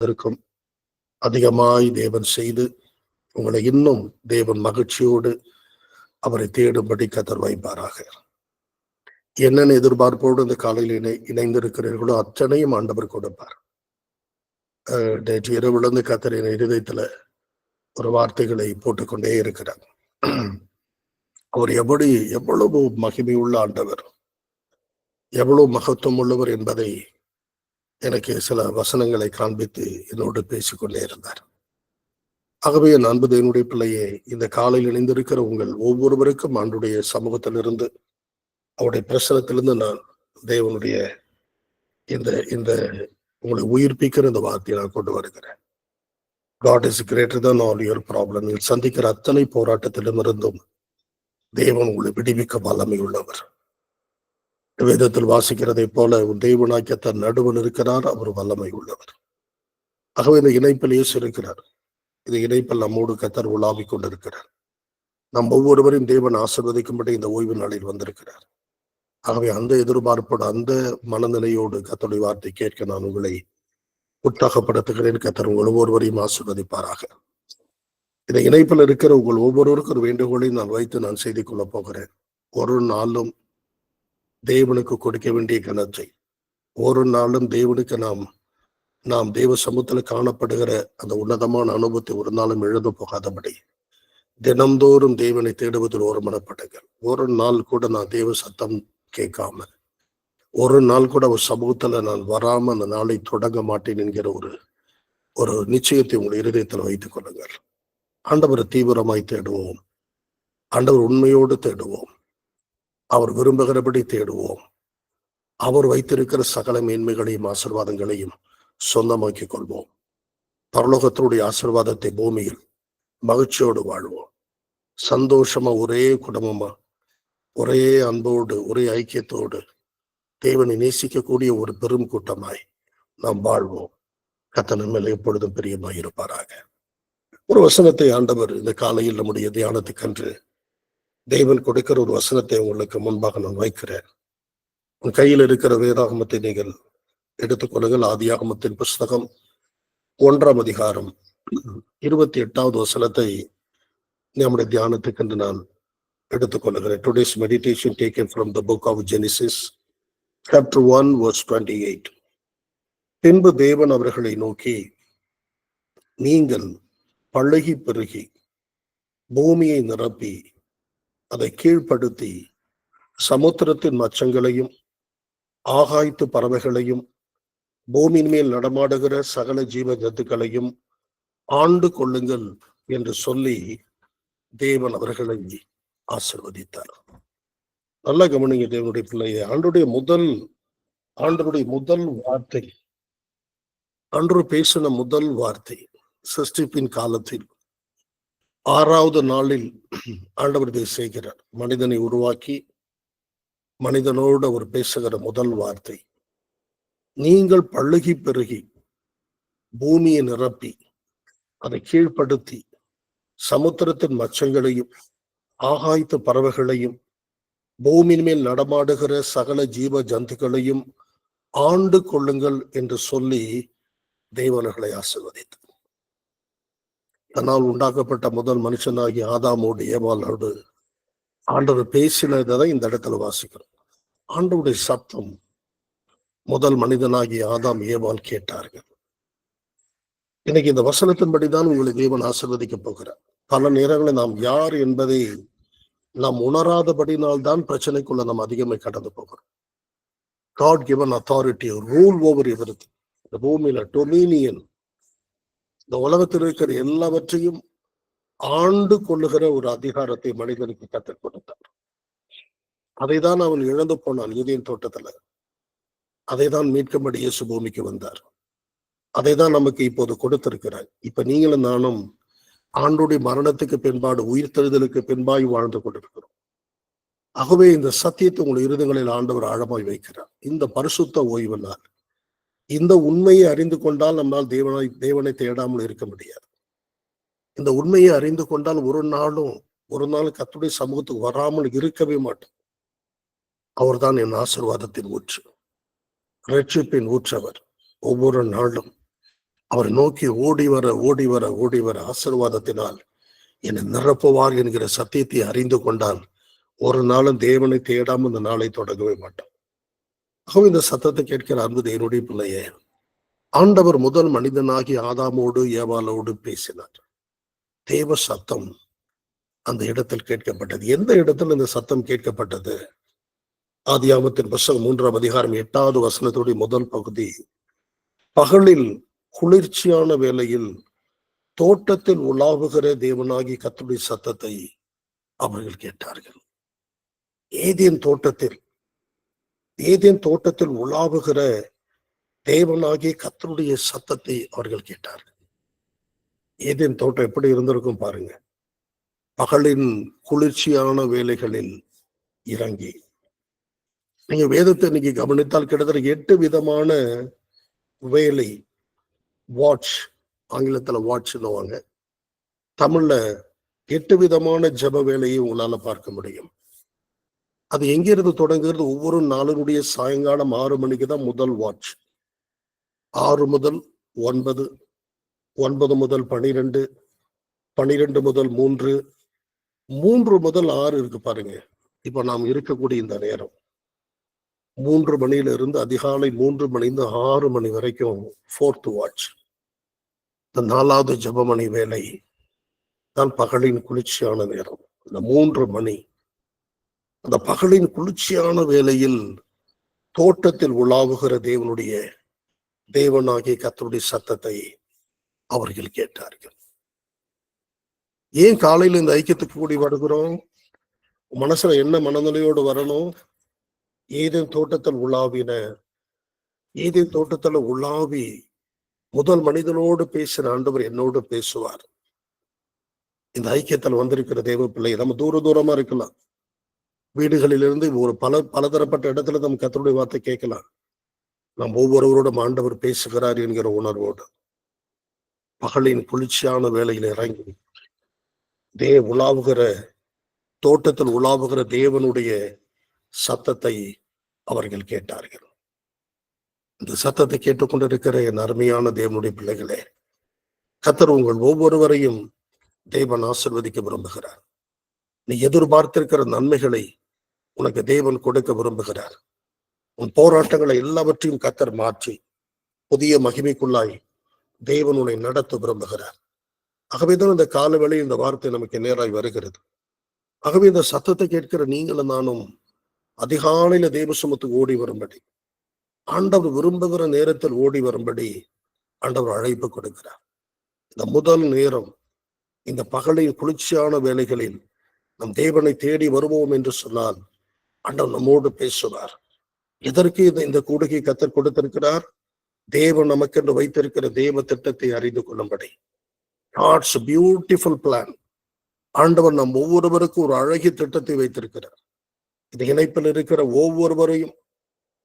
இருக்கும் அதிகமாய் தேவன் செய்து உங்களை இன்னும் தேவன் மகிழ்ச்சியோடு அவரை தேடும்படி கர்த்தர் வைப்பாராக. என்னென்ன எதிர்பார்ப்போடு இந்த காலையில் இணைந்திருக்கிறீர்களோ அத்தனையும் ஆண்டவர் கொடுப்பார். நேற்று இரவுலேருந்து கர்த்தர் என் இருதயத்துல ஒரு வார்த்தைகளை போட்டுக்கொண்டே இருக்கிறார். அவர் எவ்வளவு மகிமை உள்ள ஆண்டவர், எவ்வளவு மகத்துவம் உள்ளவர் என்பதை எனக்கு சில வசனங்களை காண்பித்து என்னோடு பேசிக்கொண்டே இருந்தார். ஆகவே என் அன்பு தேவனுடைய பிள்ளையே, இந்த காலையில் இணைந்திருக்கிற உங்கள் ஒவ்வொருவருக்கும் ஆண்டுடைய சமூகத்திலிருந்து, அவருடைய பிரசனத்திலிருந்து நான் தேவனுடைய இந்த இந்த உங்களை உயிர்ப்பிக்கிற இந்த வார்த்தையை நான் கொண்டு வருகிறேன். God is greater than all your problem. நீங்கள் சந்திக்கிற அத்தனை போராட்டத்திலும் இருந்தும் தேவன் உங்களை விடுவிக்க வல்லமை உள்ளவர். வேதத்தில் வாசிக்கிறதை போல உன் தேவனாகிய தன் நடுவில் இருக்கிறார், அவர் வல்லமை உள்ளவர். ஆகவே இந்த இணைப்பில் இயேசு இருக்கிறார். இந்த இணைப்பில் நம்மோடு கர்த்தர் உலாவிக் கொண்டிருக்கிறார். நம் ஒவ்வொருவரையும் தேவன் ஆசீர்வதிக்கும்படி இந்த ஓய்வு நாளில் வந்திருக்கிறார். ஆகவே அந்த எதிர்பார்ப்போடு அந்த மனநிலையோடு கர்த்தருடைய வார்த்தை கேட்க நான் உங்களை உற்சாகப்படுத்துகிறேன். கர்த்தர் உங்கள் ஒவ்வொருவரையும் ஆசீர்வதிப்பாராக. இந்த இணைப்பில் இருக்கிற உங்கள் ஒவ்வொருவருக்கும் ஒரு வேண்டுகோளை நான் வைத்து நான் செய்து கொள்ள போகிறேன். ஒரு நாளும் தேவனுக்கு கொடுக்க வேண்டிய கனத்தை, ஒரு நாளும் தேவனுக்கு நாம் தேவ சமூகத்தில் காணப்படுகிற அந்த உன்னதமான அனுபவத்தை ஒரு நாளும் எழுத போகாதபடி தினந்தோறும் தேவனை தேடுவதில் ஒரு மனப்படுங்கள். ஒரு நாள் கூட நான் தேவ சத்தம் கேட்காம, ஒரு நாள் கூட ஒரு சமூகத்துல நான் வராம அந்த நாளை தொடங்க மாட்டேன் என்கிற ஒரு நிச்சயத்தை உங்கள் இருதயத்தில் வைத்துக் கொள்ளுங்கள். ஆண்டவரை தீவிரமாய் தேடுவோம், ஆண்டவர் உண்மையோடு தேடுவோம், அவர் விரும்புகிறபடி தேடுவோம். அவர் வைத்திருக்கிற சகல மேன்மைகளையும் ஆசீர்வாதங்களையும் சொந்தமாக்கிக் கொள்வோம். பரலோகத்தினுடைய ஆசீர்வாதத்தை பூமியில் மகிழ்ச்சியோடு வாழ்வோம். சந்தோஷமா ஒரே குடும்பமா, ஒரே அன்போடு, ஒரே ஐக்கியத்தோடு தேவனை நேசிக்கக்கூடிய ஒரு பெரும் கூட்டமாய் நாம் வாழ்வோம். கர்த்தர் மேல் எப்பொழுதும் பிரியமாய் இருப்பாராக. ஒரு வசனத்தை ஆண்டவர் இந்த காலையில் நம்முடைய தியானத்துக்கன்று தேவன் கொடுக்கிற ஒரு வசனத்தை உங்களுக்கு முன்பாக நான் வைக்கிறேன். உன் கையில் இருக்கிற வேதாகமத்தை நீங்கள் எடுத்துக்கொள்ளுங்கள். ஆதியாகமத்தின் புஸ்தகம் 1ஆம் அதிகாரம் 28வது வசனத்தை நம்முடைய தியானத்துக்கென்று நான் எடுத்துக்கொள்ளுகிறேன். Today's meditation taken from the book of Genesis, chapter 1, verse 28. பின்பு தேவன் அவர்களை நோக்கி, நீங்கள் பழுகி பெருகி பூமியை நிரப்பி அதை கீழ்ப்படுத்தி சமுத்திரத்தின் மச்சங்களையும் ஆகாயத்து பறவைகளையும் பூமியின் மேல் நடமாடுகிற சகல ஜீவ ஜந்துக்களையும் ஆண்டு கொள்ளுங்கள் என்று சொல்லி தேவன் அவர்களை ஆசீர்வதித்தார். நல்ல கவனிங்க தேவனுடைய பிள்ளையை. ஆண்டருடைய முதல் வார்த்தை, ஆண்டவர் பேசின முதல் வார்த்தை சிருஷ்டிப்பின் காலத்தில் 6வது நாளில் ஆண்டவர் இதை செய்கிறார். மனிதனை உருவாக்கி மனிதனோடு அவர் பேசுகிற முதல் வார்த்தை, நீங்கள் பழுகி பெருகி பூமியை நிரப்பி அதை கீழ்ப்படுத்தி சமுத்திரத்தின் மச்சங்களையும் ஆகாயத்து பறவைகளையும் பூமியின் மேல் நடமாடுகிற சகல ஜீவ ஜந்துக்களையும் ஆண்டு கொள்ளுங்கள் என்று சொல்லி தேவர்களை ஆசீர்வதித்தார். தன்னால் உண்டாக்கப்பட்ட முதல் மனுஷனாகி ஆதாமோடு ஏவாளோடு ஆண்டவர் பேசினதை இந்த இடத்துல வாசிக்கிறோம். ஆண்டவருடைய சத்தம் முதல் மனிதனாகி ஆதாம் ஏவாள் கேட்டார்கள். இன்னைக்கு இந்த வசனத்தின்படிதான் உங்களை தேவன் ஆசீர்வதிக்க போகிறார். பல நேரங்களில் நாம் யார் என்பதை நாம் உணராதபடினால்தான் பிரச்சனைக்குள்ள நாம் அதிகமாக கடந்து போகிறோம். God given authority, rule over everything. இந்த பூமியில டொமினியன், இந்த உலகத்தில் இருக்கிற எல்லாவற்றையும் ஆண்டு கொள்ளுகிற ஒரு அதிகாரத்தை மனிதனுக்கு கற்றுக் கொடுத்தார். அதைதான் அவன் இழந்து போனான் ஈதேன் தோட்டத்துல. அதைதான் மீட்கும்படி இயேசு பூமிக்கு வந்தார். அதைதான் நமக்கு இப்போது கொடுத்திருக்கிறார். இப்ப நீங்களும் நானும் ஆண்டுடைய மரணத்துக்கு பின்பாடு உயிர்த்தெழுதலுக்கு பின்பாய் வாழ்ந்து கொண்டிருக்கிறோம். ஆகவே இந்த சத்தியத்தை உங்கள் இருதயங்களில் ஆண்டவர் ஆழமாய் வைக்கிறார். இந்த பரிசுத்த ஓய்வு நாள், இந்த உண்மையை அறிந்து கொண்டால் நம்மால் தேவனை தேடாமல் இருக்க முடியாது. இந்த உண்மையை அறிந்து கொண்டால் ஒரு நாள் கர்த்தருடைய சமூகத்துக்கு வராமல் இருக்கவே மாட்டோம். அவர்தான் என் ஆசீர்வாதத்தின் ஊற்று, ரட்சிப்பின் ஊற்றவர். ஒவ்வொரு நாளும் அவர் நோக்கி ஓடி வர ஓடி வர ஓடி வர ஆசீர்வாதத்தினால் என்னை நிரப்புவார் என்கிற சத்தியத்தை அறிந்து கொண்டால் ஒரு நாளும் தேவனை தேடாமல் இந்த நாளை தொடங்கவே மாட்டோம். ஆகவே இந்த சத்தத்தை கேட்கிற அன்பு தேவனுடைய பிள்ளையே, ஆண்டவர் முதல் மனிதனாகி ஆதாமோடு ஏவாளோடு பேசினார். தேவ சத்தம் அந்த இடத்தில் கேட்கப்பட்டது. எந்த இடத்தில் இந்த சத்தம் கேட்கப்பட்டது? ஆதியாகமத்தின் புத்தகம் 3ஆம் அதிகாரம் 8வது வசனத்துடைய முதல் பகுதி, பகலில் குளிர்ச்சியான வேளையில் தோட்டத்தில் உலாவுகிற தேவனாகி கர்த்தருடைய சத்தத்தை அவர்கள் கேட்டார்கள். ஏதேன் தோட்டத்தில் உலாவுகிற தேவனாகி கர்த்தருடைய சத்தத்தை அவர்கள் கேட்டார்கள். ஏதேன் தோட்டம் எப்படி இருந்திருக்கும் பாருங்க. பகலின் குளிர்ச்சியான வேலைகளில் இறங்கி, நீங்க வேதத்தை இன்னைக்கு கவனித்தால் கிட்டத்தட்ட 8 விதமான வேலை, வாட்ச், ஆங்கிலத்துல வாட்ச்னுவாங்க, தமிழ்ல 8 விதமான ஜெப வேலையை உங்களால பார்க்க முடியும். அது எங்கிருந்து தொடங்குகிறது? ஒவ்வொரு நாளினுடைய சாயங்காலம் 6 மணிக்கு தான் முதல் வாட்ச். 6 முதல் 9, 9 முதல் 12, 12 முதல் 3, 3 முதல் 6 இருக்கு பாருங்க. இப்ப நாம் இருக்கக்கூடிய இந்த நேரம் 3 மணியிலிருந்து அதிகாலை 3 மணிந்து 6 மணி வரைக்கும் 4th வாட்ச். இந்த 4வது ஜெபமணி வேலை தான் பகலின் குளிர்ச்சியான நேரம். இந்த 3 மணி, அந்த பகலின் குளிர்ச்சியான வேளையில் தோட்டத்தில் உலாவுகிற தேவனாகிய கர்த்தருடைய சத்தத்தை அவர்கள் கேட்டார்கள். ஏன் காலையில் இந்த ஐக்கியத்துக்கு கூடி வருகிறோம்? மனசுல என்ன மனநிலையோடு வரணும்? ஏதேன் தோட்டத்தில் உலாவி முதல் மனிதனோடு பேசின ஆண்டவர் என்னோடு பேசுவார். இந்த ஐக்கியத்தில் வந்திருக்கிற தேவ பிள்ளை, நம்ம தூரமா இருக்கலாம், வீடுகளிலிருந்து ஒரு பலதரப்பட்ட இடத்துல நம்ம கர்த்தருடைய வார்த்தை கேட்கலாம். நாம் ஒவ்வொருவரோடும் ஆண்டவர் பேசுகிறார் என்கிற உணர்வோடு பகலின் குளிர்ச்சியான வேளையில் இறங்கி தோட்டத்தில் உலாவுகிற தேவனுடைய சத்தத்தை அவர்கள் கேட்டார்கள். இந்த சத்தத்தை கேட்டுக்கொண்டிருக்கிற என் அருமையான தேவனுடைய பிள்ளைகளே, கர்த்தர் உங்கள் ஒவ்வொருவரையும் தேவன் ஆசீர்வதிக்க விரும்புகிறார். நீ எதிர்பார்த்திருக்கிற நன்மைகளை உனக்கு தேவன் கொடுக்க விரும்புகிறார். உன் போராட்டங்களை எல்லாவற்றையும் கர்த்தர் மாற்றி புதிய மகிமைக்குள்ளாய் தேவன் உன்னை நடத்த விரும்புகிறார். ஆகவேதான் இந்த காலவேளை இந்த வார்த்தை நமக்கு நேராய் வருகிறது. ஆகவே இந்த சத்தத்தை கேட்கிற நீங்களும் நானும் அதிகாலையில தேவ சமூகத்துக்கு ஓடி வரும்படி, ஆண்டவர் விரும்புகிற நேரத்தில் ஓடி வரும்படி ஆண்டவர் அழைப்பு கொடுக்கிறார். இந்த முதல் நேரம், இந்த பகலின் குளிர்ச்சியான வேலைகளில் நம் தேவனை தேடி வருவோம் என்று சொன்னால் ஆண்டவர் நம்மோடு பேசுவார். எதற்கு இந்த கூடுகை கர்த்தர் கொடுத்திருக்கிறார்? தேவன் நமக்கென்று வைத்திருக்கிற தேவ திட்டத்தை அறிந்து கொள்ளும்படி. God's beautiful plan. ஆண்டவர் நம் ஒவ்வொருவருக்கும் ஒரு அழகிய திட்டத்தை வைத்திருக்கிறார். இந்த இணைப்பில் இருக்கிற ஒவ்வொருவரையும்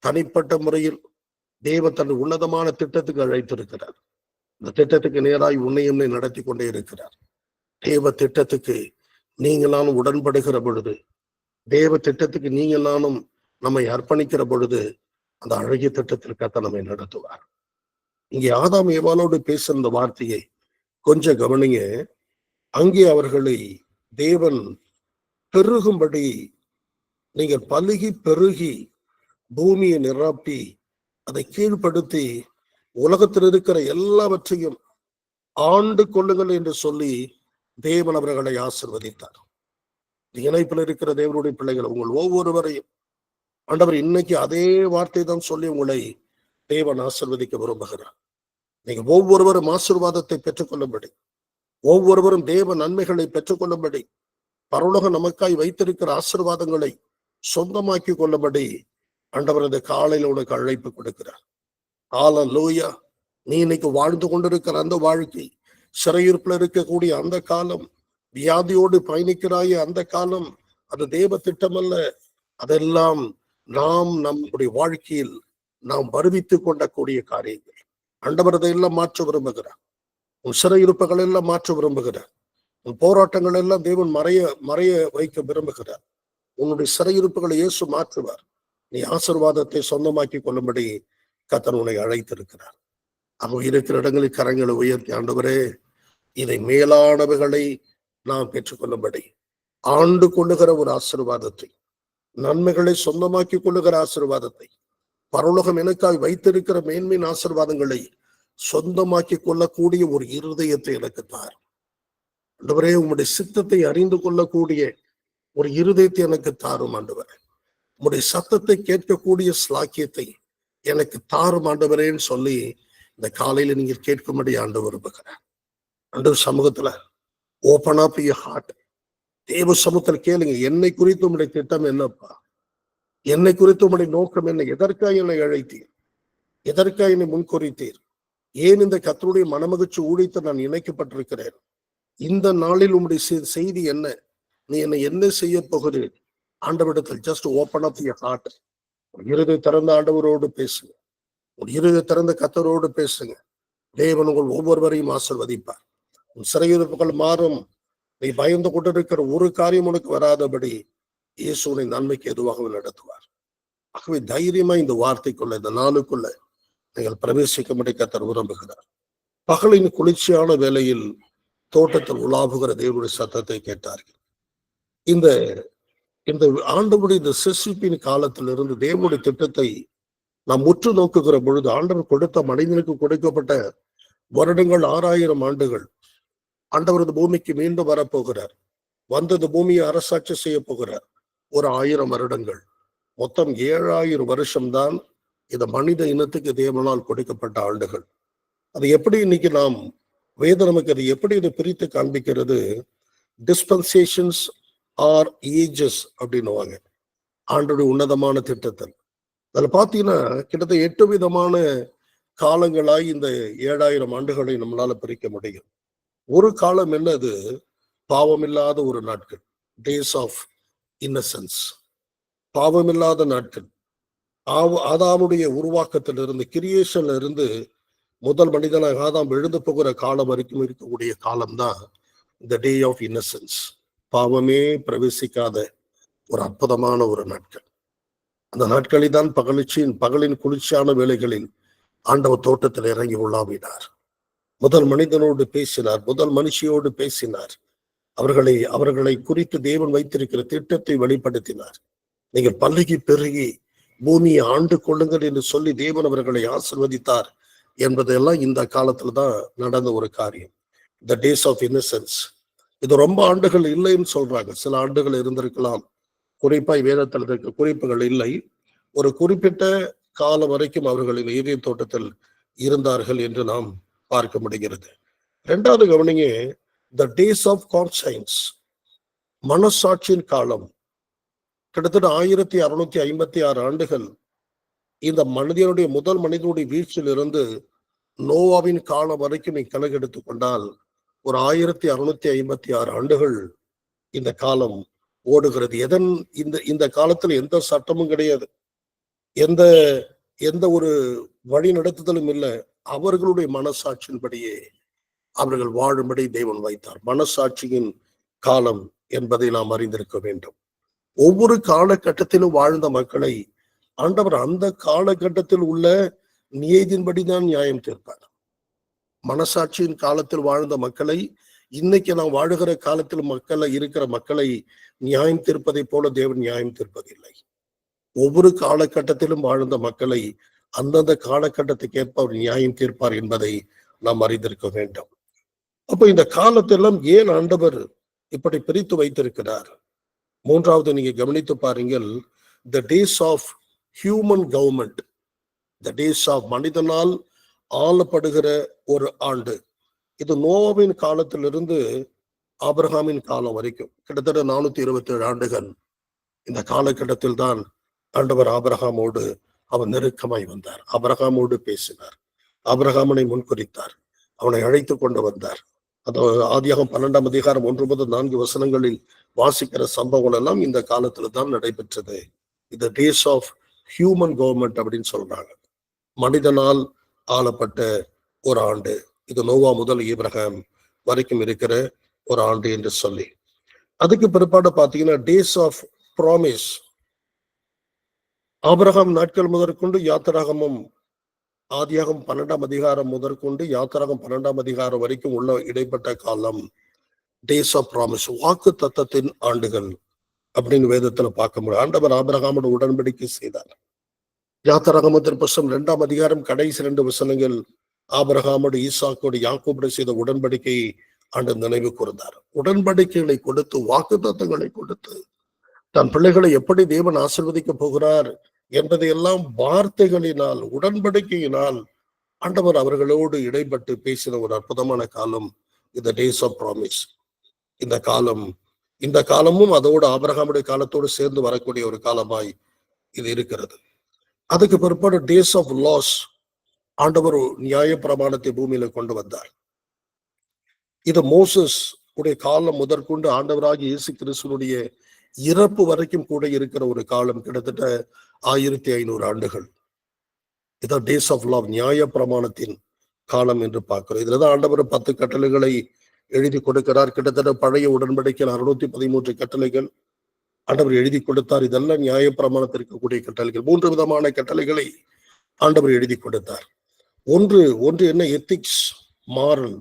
தனிப்பட்ட முறையில் தேவன் தன் உன்னதமான திட்டத்துக்கு அழைத்திருக்கிறார். இந்த திட்டத்துக்கு நேராய் உன்னையும் நடத்தி கொண்டே இருக்கிறார். தேவ திட்டத்துக்கு நீங்கள் நானும் உடன்படுகிற பொழுது, தேவ திட்டத்துக்கு நீங்கள் நானும் நம்மை அர்ப்பணிக்கிற பொழுது, அந்த அழகிய திட்டத்திற்காக நம்மை நடத்துவார். இங்கே ஆதாம் ஏவாளோடு பேசுற வார்த்தையை கொஞ்சம் கவனிங்க. அங்கே அவர்களை தேவன் பெருகும்படி, நீங்கள் பலுகி பெருகி பூமியை நிரப்பி அதை கீழ்ப்படுத்தி உலகத்தில் இருக்கிற எல்லாவற்றையும் ஆண்டு கொள்ளுங்கள் என்று சொல்லி தேவன் அவர்களை ஆசீர்வதித்தார். இணைப்பில் இருக்கிற தேவனுடைய பிள்ளைகள், உங்கள் ஒவ்வொருவரையும் ஆண்டவர் இன்னைக்கு அதே வார்த்தை தான் சொல்லி உங்களை தேவன் ஆசீர்வதிக்க விரும்புகிறார். நீங்க ஒவ்வொருவரும் ஆசீர்வாதத்தை பெற்றுக்கொள்ளும்படி, ஒவ்வொருவரும் தேவ நன்மைகளை பெற்றுக்கொள்ளும்படி, பரலோகம் நமக்காய் வைத்திருக்கிற ஆசீர்வாதங்களை சொந்தமாக்கி கொள்ளும்படி ஆண்டவர் இந்த காலையில உனக்கு அழைப்பு கொடுக்கிறார். ஹல்லேலூயா. நீ இன்னைக்கு வாழ்ந்து கொண்டிருக்கிற அந்த வாழ்க்கை, சிறையிருப்புல இருக்கக்கூடிய அந்த காலம், வியாதியோடு பயணிக்கிறாய அந்த காலம், அது தேவ திட்டம் அல்ல. அதெல்லாம் நாம் நம்முடைய வாழ்க்கையில் நாம் வருவித்துக் கொண்டக்கூடிய காரியங்கள். ஆண்டவர் அதையெல்லாம் மாற்ற விரும்புகிறார். உன் சிறையிருப்புகள் எல்லாம் மாற்ற விரும்புகிறார். உன் போராட்டங்கள் எல்லாம் தேவன் மறைய வைக்க விரும்புகிறார். உன்னுடைய சிறையிருப்புகளை இயேசு மாற்றுவார். நீ ஆசீர்வாதத்தை சொந்தமாக்கி கொள்ளும்படி கர்த்தர் உன்னை அழைத்திருக்கிறார். அங்க இருக்கிற இடங்களில் கரங்களை உயர்த்தி, ஆண்டவரே இதை மேலானவைகளை நாம் பெற்றுக்கொள்ளும்படி ஆண்டு கொள்ளுகிற ஒரு ஆசீர்வாதத்தை, நன்மைகளை சொந்தமாக்கி கொள்ளுகிற ஆசீர்வாதத்தை, பரலோகம் எனக்காய் வைத்திருக்கிற மேன்மையின் ஆசீர்வாதங்களை சொந்தமாக்கி கொள்ளக்கூடிய ஒரு இருதயத்தை எனக்கு தார். ஆண்டவரே உம்முடைய சித்தத்தை அறிந்து கொள்ளக்கூடிய ஒரு இருதயத்தை எனக்கு தாரும் ஆண்டவரே. உம்முடைய சத்தத்தை கேட்கக்கூடிய ஸ்லாக்கியத்தை எனக்கு தாரும் ஆண்டவரேன்னு சொல்லி இந்த காலையில நீங்க கேட்கும்படி ஆண்டவர் விரும்புகிறேன். ஆண்டவர் சமூகத்துல ஓபன் அப் யுவர் ஹார்ட். தேவ சமூகத்துல கேளுங்க, என்னை குறித்து உம்முடைய திட்டம் என்னப்பா? என்னை குறித்து உம்முடைய நோக்கம் என்ன? எதற்காக என்னை அழைத்தீர்? எதற்காக என்னை முன்குறித்தீர்? ஏன் இந்த கர்த்தருடைய மனமகிழ்ச்சி ஊழியத்தை நான் இணைக்கப்பட்டிருக்கிறேன்? இந்த நாளில் உம்முடைய செய்தி என்ன? நீ என்னை என்ன செய்ய போகிறேன்? ஆண்டவரிடத்தில் just open up your heart. இருதய திறந்த ஆண்டவரோடு பேசுங்க. உன் இருதய திறந்த கர்த்தரோடு பேசுங்க. தேவன் உங்கள் ஒவ்வொருவரையும் ஆசீர்வதிப்பார். உன் சிறையிருப்புகள் மாறும். நீ பயந்து கொண்டிருக்கிற ஒரு காரியம் உனக்கு வராதபடி இயேசுவின் நன்மைக்கு எதுவாக நடத்துவார். ஆகவே தைரியமா இந்த வார்த்தைக்குள்ள, இந்த நாளுக்குள்ள நீங்கள் பிரவேசிக்கும்படி கர்த்தர் விரும்புகிறார். பகலின் குளிர்ச்சியான வேளையில் தோட்டத்தில் உலாவுகிற தேவனுடைய சத்தத்தை கேட்டார்கள். இந்த இந்த ஆண்டவருடைய இந்த சிருஷ்டிப்பின் காலத்திலிருந்து தேவனுடைய திட்டத்தை நாம் உற்று நோக்குகிற பொழுது, ஆண்டவர் கொடுத்த மனிதனுக்கு கொடுக்கப்பட்ட வருடங்கள் 6000 ஆண்டுகள். ஆண்டவர் இந்த பூமிக்கு மீண்டும் வரப்போகிறார். வந்தது பூமியை அரசாட்சி செய்ய போகிறார். ஒரு 1000 வருடங்கள், மொத்தம் 7000 வருஷம்தான் இந்த மனித இனத்துக்கு தேவனால் கொடுக்கப்பட்ட ஆண்டுகள். அது எப்படி இன்னைக்கு நாம் வேதம் நமக்கு அது எப்படி இது பிரித்து காண்பிக்கிறது? டிஸ்பென்சேஷன்ஸ் ஆர் ஏஜஸ் அப்படின்னுவாங்க ஆண்டோடைய உன்னதமான திட்டத்தில். அதுல பாத்தீங்கன்னா கிட்டத்தட்ட 8 விதமான காலங்களாய் இந்த 7000 ஆண்டுகளை நம்மளால பிரிக்க முடியும். ஒரு காலம் என்னது? பாவமில்லாத ஒரு நாட்கள், டேஸ் ஆஃப் இன்னசென்ஸ், பாவமில்லாத நாட்கள். ஆதாமுடைய உருவாக்கத்திலிருந்து, கிரியேஷன்ல இருந்து முதல் மனிதனாக ஆதாம் எழுந்து போகிற காலம் வரைக்கும் இருக்கக்கூடிய காலம்தான் இந்த டே ஆஃப் இன்னசென்ஸ். பாவமே பிரவேசிக்காத ஒரு அற்புதமான ஒரு நாட்கள். அந்த நாட்களில் தான் பகலின் குளிர்ச்சியான வேளைகளில் ஆண்டவர் தோட்டத்தில் இறங்கி உள்ளாவினார். முதல் மனிதனோடு பேசினார், முதல் மனுஷியோடு பேசினார். அவர்களை குறித்து தேவன் வைத்திருக்கிற திட்டத்தை வெளிப்படுத்தினார். நீங்கள் பல்லுகி பெருகி பூமியை ஆண்டு கொள்ளுங்கள் என்று சொல்லி தேவன் அவர்களை ஆசீர்வதித்தார் என்பதெல்லாம் இந்த காலத்துல தான் நடந்த ஒரு காரியம். The days of innocence. இது ரொம்ப ஆண்டுகள் இல்லைன்னு சொல்றாங்க. சில ஆண்டுகள் இருந்திருக்கலாம். குறிப்பாய் வேதத்தில் இருக்க குறிப்புகள் இல்லை. ஒரு குறிப்பிட்ட காலம் வரைக்கும் அவர்கள் இந்த ஏதேன் தோட்டத்தில் இருந்தார்கள் என்று நாம் பார்க்க முடிகிறது. இரண்டாவது கவனிங்க, த டேஸ் ஆஃப் கான்சைன்ஸ், மனசாட்சியின் காலம். கிட்டத்தட்ட 1656 ஆண்டுகள் இந்த முதல் மனிதனுடைய வீழ்ச்சியிலிருந்து நோவாவின் காலம் வரைக்கும் நீ கணக்கெடுத்துக் கொண்டால் ஒரு 1656 ஆண்டுகள் இந்த காலம் ஓடுகிறது. இந்த காலத்துல எந்த சட்டமும் கிடையாது, எந்த ஒரு வழி நடத்துதலும் இல்லை. அவர்களுடைய மனசாட்சியின்படியே அவர்கள் வாழும்படி தேவன் வைத்தார். மனசாட்சியின் காலம் என்பதை நாம் அறிந்திருக்க வேண்டும். ஒவ்வொரு காலகட்டத்திலும் வாழ்ந்த மக்களை ஆண்டவர் அந்த காலகட்டத்தில் உள்ள நியதியின்படிதான் நியாயம் தீர்ப்பார். மனசாட்சியின் காலத்தில் வாழ்ந்த மக்களை இன்னைக்கு நாம் வாழுகிற காலத்தில் இருக்கிற மக்களை நியாயம் தீர்ப்பதை போல தேவன் நியாயம் தீர்ப்பதில்லை. ஒவ்வொரு காலகட்டத்திலும் வாழ்ந்த மக்களை அந்தந்த காலகட்டத்துக்கு ஏற்ப அவர் நியாயம் தீர்ப்பார் என்பதை நாம் அறிந்திருக்க வேண்டும். அப்ப இந்த காலத்தெல்லாம் ஏன் ஆண்டவர் இப்படி பிரித்து வைத்திருக்கிறார்? மூன்றாவது நீங்க கவனித்து பாருங்கள், the days of human government, the days of மனிதனால் ஆளப்படுகிற ஒரு ஆண்டு. இது நோவாவின் காலத்திலிருந்து ஆபிரகாமின் காலம் வரைக்கும் கிட்டத்தட்ட 427 ஆண்டுகள். இந்த காலகட்டத்தில் தான் ஆண்டவர் ஆபிரகாமோடு அவர் நெருக்கமாய் வந்தார். ஆபிரகாமோடு பேசினார், ஆபிரகாமனை முன்குறித்தார், அவனை அழைத்து கொண்டு வந்தார். அதாவது ஆதியாகமம் 12ஆம் அதிகாரம் 1 முதல் 4 வசனங்களில் வாசிக்கிற சம்பவங்கள் எல்லாம் இந்த காலத்துல தான் நடைபெற்றது. இந்த டேஸ் ஆஃப் ஹியூமன் கவர்மெண்ட் அப்படின்னு சொல்றாங்க. மனிதனால் ஆளப்பட்ட ஒரு ஆண்டு. இது நோவா முதல் ஆபிரகாம் வரைக்கும் இருக்கிற ஒரு ஆண்டு என்று சொல்லி, அதுக்கு பிற்பாடு பாத்தீங்கன்னா டேஸ் ஆஃப் ப்ராமிஸ். ஆபிரகாம் நாட்கள் முதற்கொண்டு யாத்திராகமம் ஆதியாகம் 12ஆம் அதிகாரம் முதற்கொண்டு யாத்திராகம் 12ஆம் அதிகாரம் வரைக்கும் உள்ள இடைப்பட்ட காலம் டேஸ் ஆஃப் ப்ராமிஸ், வாக்கு தத்தத்தின் ஆண்டுகள் அப்படின்னு வேதத்துல பார்க்க முடியும். ஆண்டவர் ஆபிரகாமோட உடன்படிக்கை செய்தார். யாத்திராகமத்தின் புஸ்தகம் 2ஆம் அதிகாரம் கடைசி 2 வசனங்கள் ஆபிரகாமோடு ஈசாக்கோடு யாக்கோபோடு செய்த உடன்படிக்கையை ஆண்டவர் நினைவு கூர்ந்தார். உடன்படிக்கைகளை கொடுத்து வாக்கு தத்தங்களை கொடுத்து தன் பிள்ளைகளை எப்படி தேவன் ஆசீர்வதிக்க போகிறார் என்பதையெல்லாம் வார்த்தைகளினால் உடன்படிக்கையினால் ஆண்டவர் அவர்களோடு இடைப்பட்டு பேசின ஒரு அற்புதமான காலம் இந்த டேஸ் ஆஃப் ப்ராமிஸ். இந்த காலமும் அதோடு ஆபிரகாமுடைய காலத்தோடு சேர்ந்து வரக்கூடிய ஒரு காலமாய் இது இருக்கிறது. அதுக்கு பிற்பாடு டேஸ் ஆஃப் லாஸ், ஆண்டவர் நியாய பிரமாணத்தை பூமியில கொண்டு வந்தார். இது மோசஸ் உடைய காலம் முதற்கொண்டு ஆண்டவராகிய இயேசு கிறிஸ்துவனுடைய இறப்பு வரைக்கும் கூட இருக்கிற ஒரு காலம், கிட்டத்தட்ட 1500 ஆண்டுகள். இதான் டேஸ் ஆஃப் லா, நியாய பிரமாணத்தின் காலம் என்று பார்க்கிறோம். இதுலதான் ஆண்டவர் 10 கட்டளைகளை எழுதி கொடுக்கிறார். கிட்டத்தட்ட பழைய உடன்படிக்கையில் 613 கட்டளைகள் ஆண்டவர் எழுதி கொடுத்தார். இதெல்லாம் நியாய பிரமாணத்தில் இருக்கக்கூடிய கட்டளைகள். 3 விதமான கட்டளைகளை ஆண்டவர் எழுதி கொடுத்தார். ஒன்று என்ன? எத்திக்ஸ், மாரல்,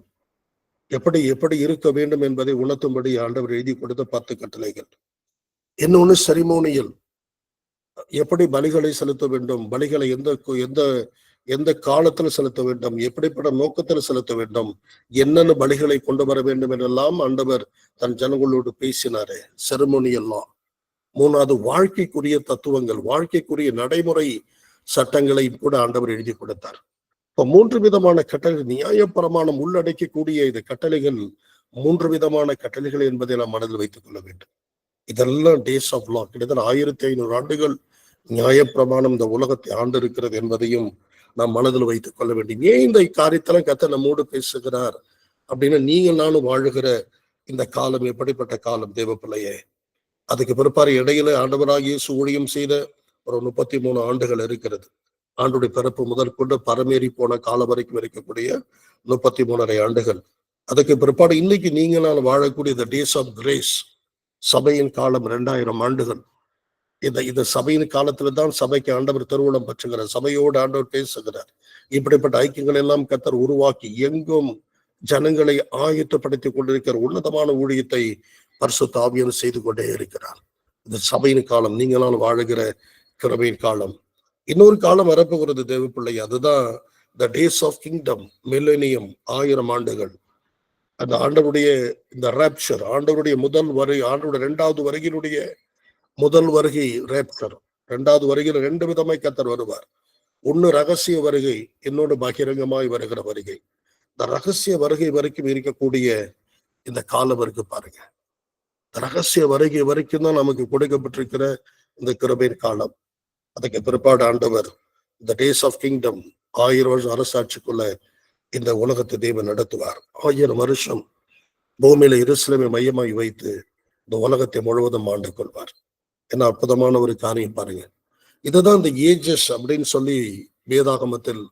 எப்படி எப்படி இருக்க வேண்டும் என்பதை உணர்த்தும்படி ஆண்டவர் எழுதி கொடுத்த 10 கட்டளைகள். இன்னொன்னு செரிமோனியல், எப்படி பலிகளை செலுத்த வேண்டும், பலிகளை எந்த எந்த காலத்துல செலுத்த வேண்டும், எப்படிப்பட்ட நோக்கத்தில் செலுத்த வேண்டும், என்னென்ன பலிகளை கொண்டு வர வேண்டும் என்றெல்லாம் ஆண்டவர் தன் ஜனங்களோடு பேசினாரு. செரிமோனியல் லா. 3வது வாழ்க்கைக்குரிய தத்துவங்கள், வாழ்க்கைக்குரிய நடைமுறை சட்டங்களை கூட ஆண்டவர் எழுதி கொடுத்தார். இப்ப 3 விதமான கட்டளைகள், நியாயப்பிரமாணம் உள்ளடக்கக்கூடிய இந்த கட்டளைகள் 3 விதமான கட்டளைகள் என்பதை நாம் மனதில் வைத்துக் கொள்ள வேண்டும். இதெல்லாம் டேஸ் ஆஃப் லா. கிட்டத்தட்ட 1500 ஆண்டுகள் நியாயப்பிரமாணம் இந்த உலகத்தை ஆண்டு இருக்கிறது என்பதையும் நாம் மனதில் வைத்துக் கொள்ள வேண்டும். ஏன் இந்த காரியத்தெல்லாம் கர்த்தர் நம்மோடு பேசுகிறார் அப்படின்னா, நீங்க நானும் வாழுகிற இந்த காலம் எப்படிப்பட்ட காலம் தேவ பிள்ளையே. அதுக்கு பிற்பாடு இடையில ஆண்டவராகிய இயேசு ஊழியம் செய்த ஒரு 33 ஆண்டுகள் இருக்கிறது. ஆண்டுடைய பிறப்பு முதற்கொண்டு பரமேறி போன காலம் வரைக்கும் இருக்கக்கூடிய 33.5 ஆண்டுகள். அதுக்கு பிற்பாடு இன்னைக்கு நீங்க நான் வாழக்கூடிய இந்த டேஸ் ஆஃப் கிரேஸ், சபையின் காலம் 2000 ஆண்டுகள். இந்த சபையின் காலத்துல தான் சபைக்கு ஆண்டவர் திருவுளம் பற்றுகிறார், சபையோடு ஆண்டவர் பேசுகிறார். இப்படிப்பட்ட ஐக்கியங்கள் எல்லாம் கர்த்தர் உருவாக்கி எங்கும் ஜனங்களை ஆயத்தப்படுத்திக் கொண்டிருக்கிற உன்னதமான ஊழியத்தை பரிசுத்த ஆவியானவர் செய்து கொண்டே இருக்கிறார். இந்த சபையின் காலம், நீங்களால் வாழுகிற கிருபையின் காலம். இன்னொரு காலம் வரப்போகிறது தேவ பிள்ளை, அதுதான் the days of kingdom, millennium, 1000 ஆண்டுகள். அந்த ஆண்டவருடைய இந்த ராப்சர், ஆண்டவருடைய முதல் வருகை, ஆண்டவருடைய 2வது வருகையினுடைய முதல் வருகை ரேப்சர். 2வது வருகையில் 2 விதமாய் கர்த்தர் வருவார். ஒன்னு ரகசிய வருகை, இன்னொன்று பகிரங்கமாய் வருகிற வருகை. இந்த ரகசிய வருகை வரைக்கும் இருக்கக்கூடிய இந்த காலம் இருக்கு பாருங்க. ரகசிய வருகை வரைக்கும் தான் நமக்கு கொடுக்கப்பட்டிருக்கிற இந்த கிருபையின் காலம். அதுக்கு பிற்பாடு ஆண்டவர் இந்த டேஸ் ஆஃப் கிங்டம், 1000 வருஷம் அரசாட்சிக்குள்ள இந்த உலகத்தை தேவன் நடத்துவார். 1000 வருஷம் பூமியில எருசலேமை மையமாய் வைத்து இந்த உலகத்தை முழுவதும் ஆண்டு கொள்வார். என்ன அற்புதமான ஒரு காரியம் பாருங்க. இதுதான் இந்த ஏஜஸ் அப்படின்னு சொல்லி வேதாகமத்தில்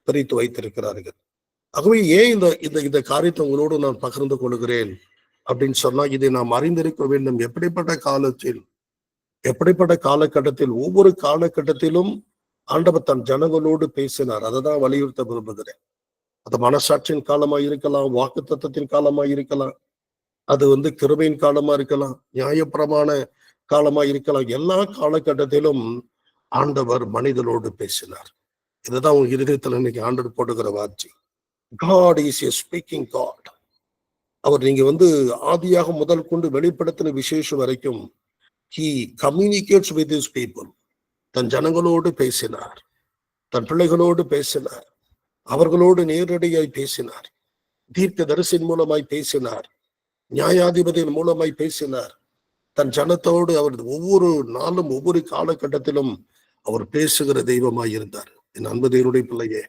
பிரித்து வைத்திருக்கிறார்கள். ஆகவே ஏன் இந்த காரியத்தை உங்களோடு நான் பகிர்ந்து கொள்கிறேன் அப்படின்னு சொன்னா, இதை நாம் அறிந்திருக்க வேண்டும். எப்படிப்பட்ட காலத்தில், எப்படிப்பட்ட காலகட்டத்தில், ஒவ்வொரு காலகட்டத்திலும் ஆண்டவர் தன் ஜனங்களோடு பேசினார். அதை தான் வலியுறுத்த விரும்புகிறேன். அது மனசாட்சியின் காலமாய் இருக்கலாம், வாக்கு தத்தத்தின் காலமாய் இருக்கலாம், அது கிருபையின் காலமா இருக்கலாம், நியாயப்பிரமாண காலமாய் இருக்கலாம். எல்லா காலகட்டத்திலும் ஆண்டவர் மனிதனோடு பேசினார். இதுதான் உங்க இருதயத்தில் இன்னைக்கு ஆண்டவர் போடுகிற வார்த்தை. God is a speaking God. அவர் நீங்க ஆதியாக முதல் கொண்டு வெளிப்படுத்தின விசேஷம் வரைக்கும் he communicates with his people. தன் ஜனங்களோடு பேசினார், தன் பிள்ளைகளோடு பேசினார், அவர்களோடு நேரடியாய் பேசினார், தீர்க்க தரிசின் மூலமாய் பேசினார், நியாயாதிபதியின் மூலமாய் பேசினார். தன் ஜனத்தோடு அவர் ஒவ்வொரு நாளும் ஒவ்வொரு காலகட்டத்திலும் அவர் பேசுகிற தெய்வமாய் இருந்தார். என் அன்பு தேவனுடைய பிள்ளையே,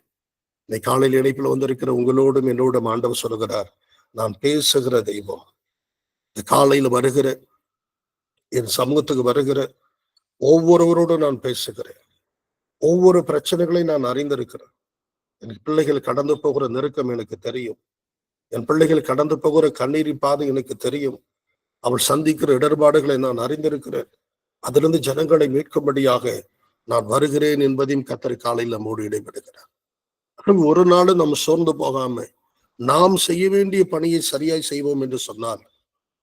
இன்னைக்கு காலையில் இணைப்பில் வந்திருக்கிற உங்களோடும் என்னோடும் ஆண்டவர் சொல்லுகிறார், நான் பேசுகிற தெய்வம். இந்த காலையில் வருகிற என் சமூகத்துக்கு வருகிற ஒவ்வொருவரோடும் நான் பேசுகிறேன். ஒவ்வொரு பிரச்சனைகளையும் நான் அறிந்திருக்கிறேன். என் பிள்ளைகள் கடந்து போகிற நெருக்கம் எனக்கு தெரியும். என் பிள்ளைகள் கடந்து போகிற கண்ணீரின் பாதை எனக்கு தெரியும். அவள் சந்திக்கிற இடர்பாடுகளை நான் அறிந்திருக்கிறேன். அதிலிருந்து ஜனங்களை மீட்கும்படியாக நான் வருகிறேன் என்பதையும் கர்த்தர் காலையில் நம்மோடு இடைபெறுகிறார். ஒரு நாளும் நம்ம சோர்ந்து போகாம நாம் செய்ய வேண்டிய பணியை சரியாய் செய்வோம் என்று சொன்னால்,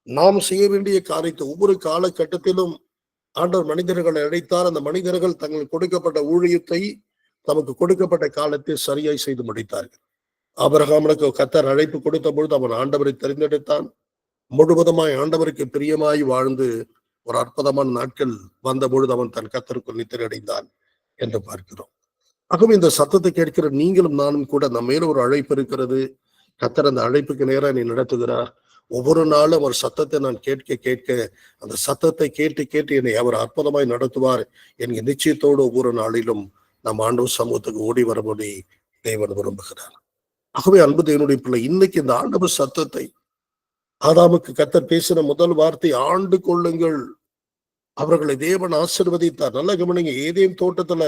நாம் செய்ய வேண்டிய காரியத்தை ஒவ்வொரு காலகட்டத்திலும் ஆண்டவர் மனிதர்களை அழைத்தார். அந்த மனிதர்கள் தங்களுக்கு கொடுக்கப்பட்ட ஊழியத்தை தமக்கு கொடுக்கப்பட்ட காலத்தில் சரியாய் செய்து முடித்தார்கள். ஆபிரகாமுக்கு கர்த்தர் அழைப்பு கொடுத்த பொழுது அவன் ஆண்டவரை தெரிந்தெடுத்தான். முழுவதுமாய் ஆண்டவருக்கு பிரியமாய் வாழ்ந்து ஒரு அற்புதமான நாட்கள் வந்த பொழுது அவன் தன் கர்த்தருக்குள் நித்திரையடைந்தான் என்று பார்க்கிறோம். ஆகவே இந்த சத்தத்தை கேட்கிற நீங்களும் நானும் கூட நம்ம மேல ஒரு அழைப்பு இருக்கிறது. கர்த்தர் அந்த அழைப்புக்கு நேராக நீ நடத்துகிறார். ஒவ்வொரு நாளும் அவர் சத்தத்தை நான் கேட்க கேட்க அந்த சத்தத்தை கேட்டு கேட்டு என்னை அவர் அற்புதமாய் நடத்துவார் என்கிற நிச்சயத்தோடு ஒவ்வொரு நாளிலும் நம் ஆண்டவர் சமூகத்துக்கு ஓடி வரும்படி தேவன் விரும்புகிறார். ஆகவே அன்பு தேவனுடைய பிள்ளை, இன்னைக்கு இந்த ஆண்டவர் சத்தத்தை ஆதாமுக்கு கர்த்தர் பேசின முதல் வார்த்தை ஆண்டு கொள்ளுங்கள், அவர்களை தேவன் ஆசீர்வதித்தார். நல்ல கவனிங்க, ஏதேன் தோட்டத்துல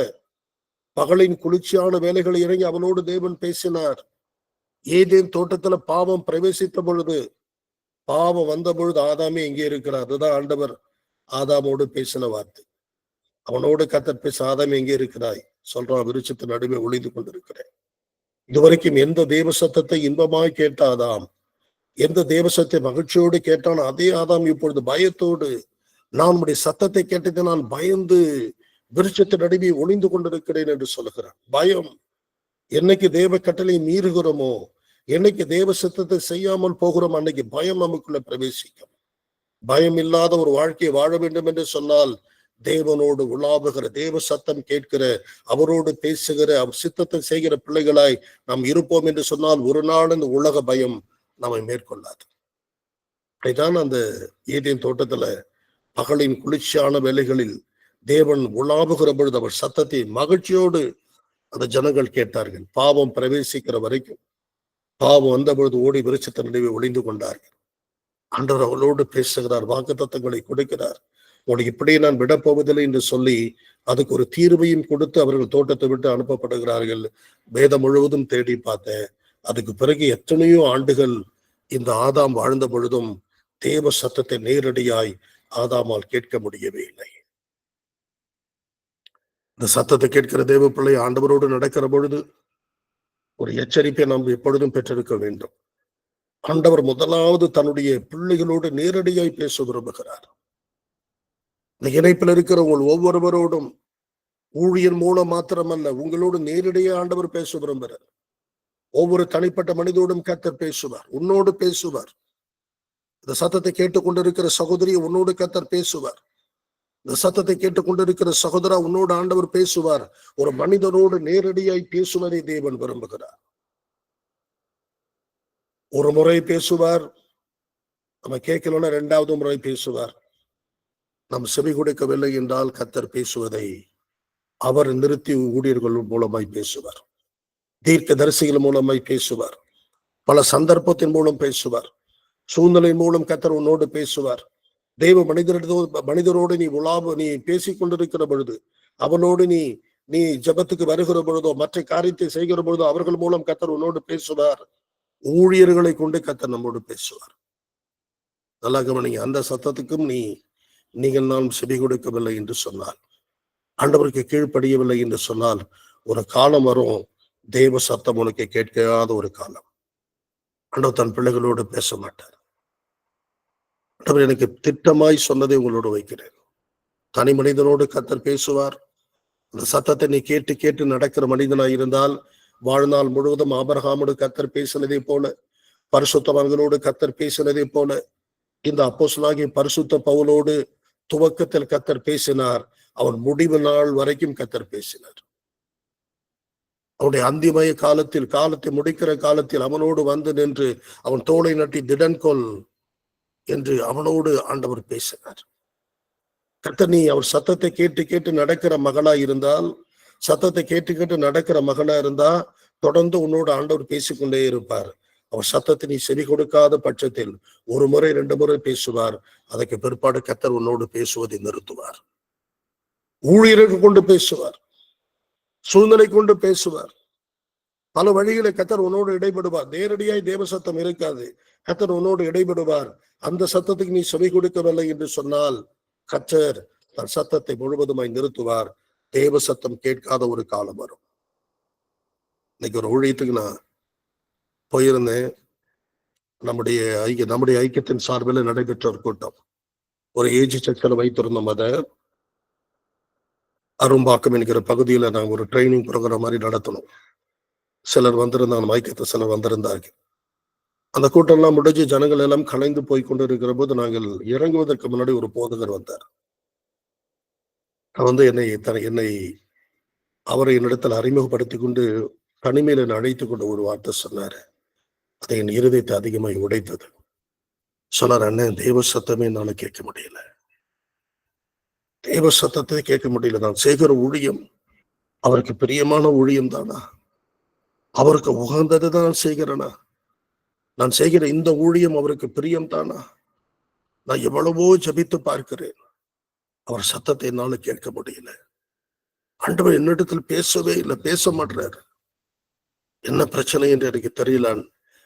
பகலின் குளிர்ச்சியான வேலைகளை இறங்கி அவனோடு தேவன் பேசினார். ஏதேன் தோட்டத்துல பாவம் பிரவேசித்த பொழுது, பாவம் வந்த பொழுது ஆதாமே எங்கே இருக்கிறார்? அதுதான் ஆண்டவர் ஆதாமோடு பேசின வார்த்தை. அவனோடு கர்த்தர் பேச, ஆதாமே எங்கே இருக்கிறாய்? சொல்றான், விருட்சத்தின் நடுவே ஒளிந்து கொண்டிருக்கிறேன். இதுவரைக்கும் எந்த தேவ சத்தத்தை இன்பமாய் கேட்ட ஆதாம், எந்த தேவ சத்தத்தை மகிழ்ச்சியோடு கேட்டான், அதே ஆதாம் இப்பொழுது பயத்தோடு, நான் உடைய சத்தத்தை கேட்டதை நான் பயந்து விருட்சத்தின் நடுவே ஒளிந்து கொண்டிருக்கிறேன் என்று சொல்லுகிறான். பயம். என்னைக்கு தேவ கட்டளை மீறுகிறோமோ, என்னைக்கு தேவ சத்தத்தை செய்யாமல் போகிறோம், அன்னைக்கு பயம் நமக்குள்ள பிரவேசிக்கும். பயம் இல்லாத ஒரு வாழ்க்கையை வாழ வேண்டும் என்று சொன்னால், தேவனோடு உலாவுகிற, தேவ சத்தம் கேட்கிற, அவரோடு பேசுகிற, அவர் சித்தத்தை செய்கிற பிள்ளைகளாய் நாம் இருப்போம் என்று சொன்னால், ஒரு நாள் இந்த உலக பயம் நம்மை மேற்கொள்ளாது. அப்படிதான் அந்த ஏதேன் தோட்டத்துல பகலின் குளிர்ச்சியான வேலைகளில் தேவன் உலாவுகிற பொழுது அவர் சத்தத்தை மகிழ்ச்சியோடு அந்த ஜனங்கள் கேட்டார்கள். பாவம் பிரவேசிக்கிற வரைக்கும், பாவம் வந்த பொழுது ஓடி விருட்சத்தின் நடுவே ஒளிந்து கொண்டார்கள். ஆண்டவர் அவளோடு பேசுகிறார், வாக்குத்தத்தங்களை கொடுக்கிறார். உனக்கு இப்படியே நான் விடப்போவதில்லை என்று சொல்லி அதுக்கு ஒரு தீர்வையும் கொடுத்து அவர்கள் தோட்டத்தை விட்டு அனுப்பப்படுகிறார்கள். வேதம் முழுவதும் தேடி பார்த்தேன். அதுக்கு பிறகு எத்தனையோ ஆண்டுகள் இந்த ஆதாம் வாழ்ந்த பொழுதும் தேவ சத்தத்தை நேரடியாய் ஆதாமால் கேட்க முடியவே இல்லை. இந்த சத்தத்தை கேட்கிற தேவ பிள்ளை ஆண்டவரோடு நடக்கிற பொழுது ஒரு எச்சரிப்பை நாம் எப்பொழுதும் பெற்றிருக்க வேண்டும். ஆண்டவர் முதலாவது தன்னுடைய பிள்ளைகளோடு நேரடியாய் பேச விரும்புகிறார். இந்த இணைப்பில் இருக்கிற உங்கள் ஒவ்வொருவரோடும் ஊழியர் மூலம் மாத்திரமல்ல, உங்களோடு நேரடியாக ஆண்டவர் பேச விரும்புகிறார். ஒவ்வொரு தனிப்பட்ட மனிதோடும் கர்த்தர் பேசுவார், உன்னோடு பேசுவார். இந்த சத்தத்தை கேட்டுக்கொண்டிருக்கிற சகோதரி, உன்னோடு கர்த்தர் பேசுவார். இந்த சத்தத்தை கேட்டுக்கொண்டிருக்கிற சகோதரா, உன்னோடு ஆண்டவர் பேசுவார். ஒரு மனிதனோடு நேரடியாய் பேசுவதை தேவன் விரும்புகிறார். ஒரு முறை பேசுவார், நம்ம கேட்கலன்னா 2வது முறை பேசுவார். நாம் செவி கொடுக்கவில்லை என்றால் கர்த்தர் பேசுவதை அவர் நிறுத்தி ஊழியர்கள் மூலமாய் பேசுவார், தீர்க்க தரிசிகள் மூலமாய் பேசுவார், பல சந்தர்ப்பத்தின் மூலம் பேசுவார், சூழ்நிலை மூலம் கர்த்தர் உன்னோடு பேசுவார். தெய்வ மனிதரோடு நீ பேசிக் கொண்டிருக்கிற பொழுது, அவனோடு நீ ஜெபத்துக்கு வருகிற பொழுதோ, மற்ற காரியத்தை செய்கிற பொழுதோ அவர்கள் மூலம் கர்த்தர் உன்னோடு பேசுவார். ஊழியர்களை கொண்டு கர்த்தர் நம்மோடு பேசுவார். நல்லா கவனிங்க, அந்த சத்தத்துக்கும் நீங்கள் நாம் செவி கொடுக்கவில்லை என்று சொன்னால், ஆண்டவருக்கு கீழ்ப்படியவில்லை என்று சொன்னால், ஒரு காலம் வரும், தேவ சத்தம் உனக்கு கேட்காத ஒரு காலம். ஆண்டவர் தன் பிள்ளைகளோடு பேச மாட்டார். ஆண்டவர் எனக்கு திட்டமாய் சொன்னதை உங்களோடு வைக்கிறேன். தனி மனிதனோடு கர்த்தர் பேசுவார். அந்த சத்தத்தை நீ கேட்டு கேட்டு நடக்கிற மனிதனாய் இருந்தால், வாழ்நாள் முழுவதும் ஆபிரகாமோடு கர்த்தர் பேசினதை போல, பரிசுத்தவான்களோடு கர்த்தர் பேசினதை போல, இந்த அப்போஸ்தலனாகிய பரிசுத்த பவுலோடு துவக்கத்தில் கர்த்தர் பேசினார். அவன் முடிவு நாள் வரைக்கும் கர்த்தர் பேசினார். அவனுடைய அந்திமய காலத்தை முடிக்கிற காலத்தில் அவனோடு வந்து நின்று அவன் தோளை நட்டி திடன்கொள் என்று அவனோடு ஆண்டவர் பேசினார். கர்த்தர், நீ அவர் சத்தத்தை கேட்டு கேட்டு நடக்கிற மகளா இருந்தால், சத்தத்தை கேட்டு கேட்டு நடக்கிற மகளா இருந்தா, தொடர்ந்து உன்னோடு ஆண்டவர் பேசிக்கொண்டே இருப்பார். அவர் சத்தத்தை நீ செவி கொடுக்காத பட்சத்தில் 1 முறை 2 முறை பேசுவார். அதற்கு பிற்பாடு கர்த்தர் உன்னோடு பேசுவதை நிறுத்துவார். ஊழியருக்கு கொண்டு பேசுவார், சூழ்நிலை கொண்டு பேசுவார், பல வழிகளை கர்த்தர் உன்னோடு இடைபடுவார். நேரடியாய் தேவ சத்தம் இருக்காது, கர்த்தர் உன்னோடு இடைபடுவார். அந்த சத்தத்துக்கு நீ செவி கொடுக்கவில்லை என்று சொன்னால், கர்த்தர் தன் சத்தத்தை முழுவதுமாய் நிறுத்துவார். தேவ சத்தம் கேட்காத ஒரு காலம் வரும். இன்னைக்கு ஒரு ஊழியத்துக்கு நான் போயிருந்தேன். நம்முடைய ஐக்கியத்தின் சார்பில் நடைபெற்ற ஒரு கூட்டம். ஒரு ஏஜி சர்ச்சில் வைத்திருந்தோம். அதை அரும்பாக்கம் என்கிற பகுதியில நாங்கள் ஒரு ட்ரைனிங் ப்ரோக்ராம் மாதிரி நடத்தணும். சிலர் வந்திருந்தாங்க, ஐக்கியத்தை சிலர் வந்திருந்தார்கள். அந்த கூட்டம் எல்லாம் முடிஞ்சு ஜனங்கள் எல்லாம் கலைந்து போய் கொண்டு இருக்கிற போது நாங்கள் இறங்குவதற்கு முன்னாடி ஒரு போதகர் வந்தார். என்னை அவரை என்னிடத்தில் அறிமுகப்படுத்தி கொண்டு தனிமையில அழைத்து கொண்டு ஒரு வார்த்தை சொன்னாரு. அதை என் இருதயத்தை அதிகமாய் உடைத்தது. சொன்னார், அண்ணன், தேவ சத்தமே என்னால கேட்க முடியல. தேவ சத்தத்தை கேட்க முடியல. நான் செய்கிற ஊழியம் அவருக்கு பிரியமான ஊழியம் தானா? அவருக்கு உகந்ததுதான் நான் செய்கிறேனா? நான் செய்கிற இந்த ஊழியம் அவருக்கு பிரியம் தானா? நான் எவ்வளவோ ஜபித்து பார்க்கிறேன், அவர் சத்தத்தை என்னால கேட்க முடியல. ஆண்டவர் என்னிடத்தில் பேசவே இல்லை, பேச மாட்டாரு. என்ன பிரச்சனை என்று எனக்கு தெரியல.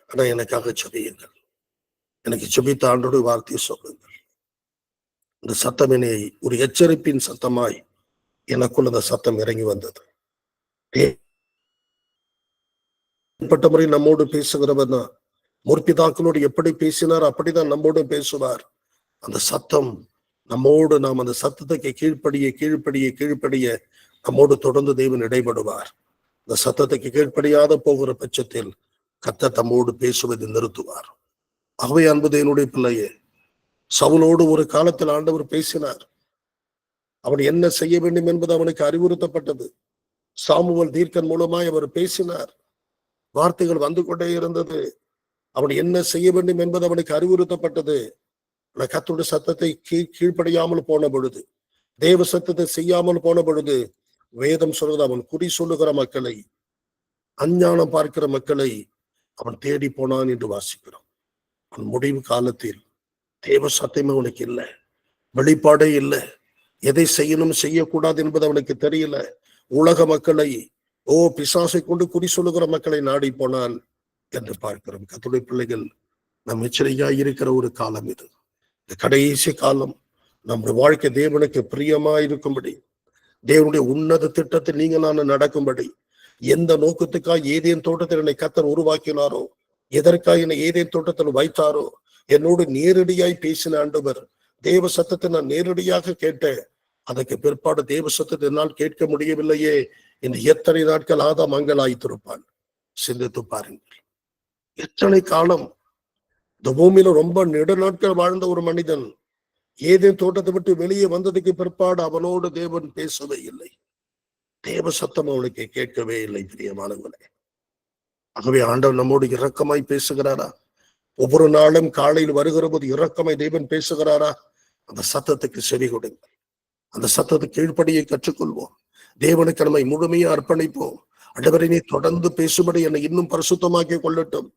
ஆனா எனக்காக ஜபியுங்கள், எனக்கு ஜபித்த ஆண்டோட வார்த்தையை சொல்லுங்கள். இந்த சத்தம் என்னை ஒரு எச்சரிப்பின் சத்தமாய் எனக்குள்ள அந்த சத்தம் இறங்கி வந்தது. முறை நம்மோடு பேசுகிறவர் தான். முற்பிதாக்களோடு எப்படி பேசினார் அப்படிதான் நம்மோடு பேசுவார். அந்த சத்தம் நம்மோடு, நாம் அந்த சத்தத்துக்கு கீழ்ப்படிய நம்மோடு தொடர்ந்து தேவன் இடைபடுவார். அந்த சத்தத்துக்கு கீழ்ப்படியாத போகிற பட்சத்தில் கர்த்தர் தம்மோடு பேசுவதை நிறுத்துவார். ஆகவே அன்பு தேவனுடைய பிள்ளையே, சவுலோடு ஒரு காலத்தில் ஆண்டவர் பேசினார். அவன் என்ன செய்ய வேண்டும் என்பது அவனுக்கு அறிவுறுத்தப்பட்டது. சாமுவேல் தீர்க்கன் மூலமாய் அவர் பேசினார். வார்த்தைகள் வந்து கொண்டே இருந்தது. அவன் என்ன செய்ய வேண்டும் என்பது அவனுக்கு அறிவுறுத்தப்பட்டது. கர்த்தருடைய சத்தத்தை கீழ்ப்படியாமல் போன பொழுது, தேவ சத்தத்தை செய்யாமல் போன பொழுது, வேதம் சொல்வது அவன் குறி சொல்லுகிற மக்களை, அஞ்ஞானம் பார்க்கிற மக்களை அவன் தேடி போனான் என்று வாசிக்கிறோம். அவன் முடிவு காலத்தில் தேவ சத்தமே அவனுக்கு இல்லை, வெளிப்பாடே இல்லை. எதை செய்யணும் செய்யக்கூடாது என்பது அவனுக்கு தெரியல. உலக மக்களை, பிசாசை கொண்டு குறி சொல்லுகிற மக்களை நாடி போனான் என்று பார்க்கிறோம். கர்த்தருடைய பிள்ளைகள், நம் எச்சரிக்கையாய் இருக்கிற ஒரு காலம் இது. இந்த கடைசி காலம் நம்முடைய வாழ்க்கை தேவனுக்கு பிரியமா இருக்கும்படி, தேவனுடைய உன்னத திட்டத்தை நீங்க நான் நடக்கும்படி, எந்த நோக்கத்துக்காக ஏதேன் தோட்டத்தில் என்னை கர்த்தர் உருவாக்கினாரோ, எதற்காக என்னை ஏதேன் தோட்டத்தில் வைத்தாரோ, என்னோடு நேரடியாய் பேசின ஆண்டவர். தேவ சத்தத்தை நான் நேரடியாக கேட்டேன். அதற்கு பிற்பாடு தேவ சத்தத்தை என்னால் கேட்க முடியவில்லையே என்று எத்தனை நாட்கள் ஆதாம் மங்களாய்த்திருப்பான். சிந்தித்து பாருங்கள். எத்தனை காலம் இந்த பூமியில ரொம்ப நெடு நாட்கள் வாழ்ந்த ஒரு மனிதன் ஏதேன் தோட்டத்தை விட்டு வெளியே வந்ததுக்கு பிற்பாடு அவனோடு தேவன் பேசவே இல்லை. தேவ சத்தம் அவனுக்கு கேட்கவே இல்லை. பிரியமானவர்களே, ஆகவே ஆண்டவர் நம்மோடு இரக்கமாய் பேசுகிறாரா? ஒவ்வொரு நாளும் காலையில் வருகிற போது இரக்கமாய் தேவன் பேசுகிறாரா? அந்த சத்தத்துக்கு செவி கொடுங்கள். அந்த சத்தத்தை கீழ்ப்படியை கற்றுக்கொள்வோம். தேவனுக்கு நம்மை முழுமையா அர்ப்பணிப்போம். ஆண்டவரே, நீ தொடர்ந்து பேசும்படி என்னை இன்னும் பரிசுத்தமாக்கி கொள்ளட்டும்.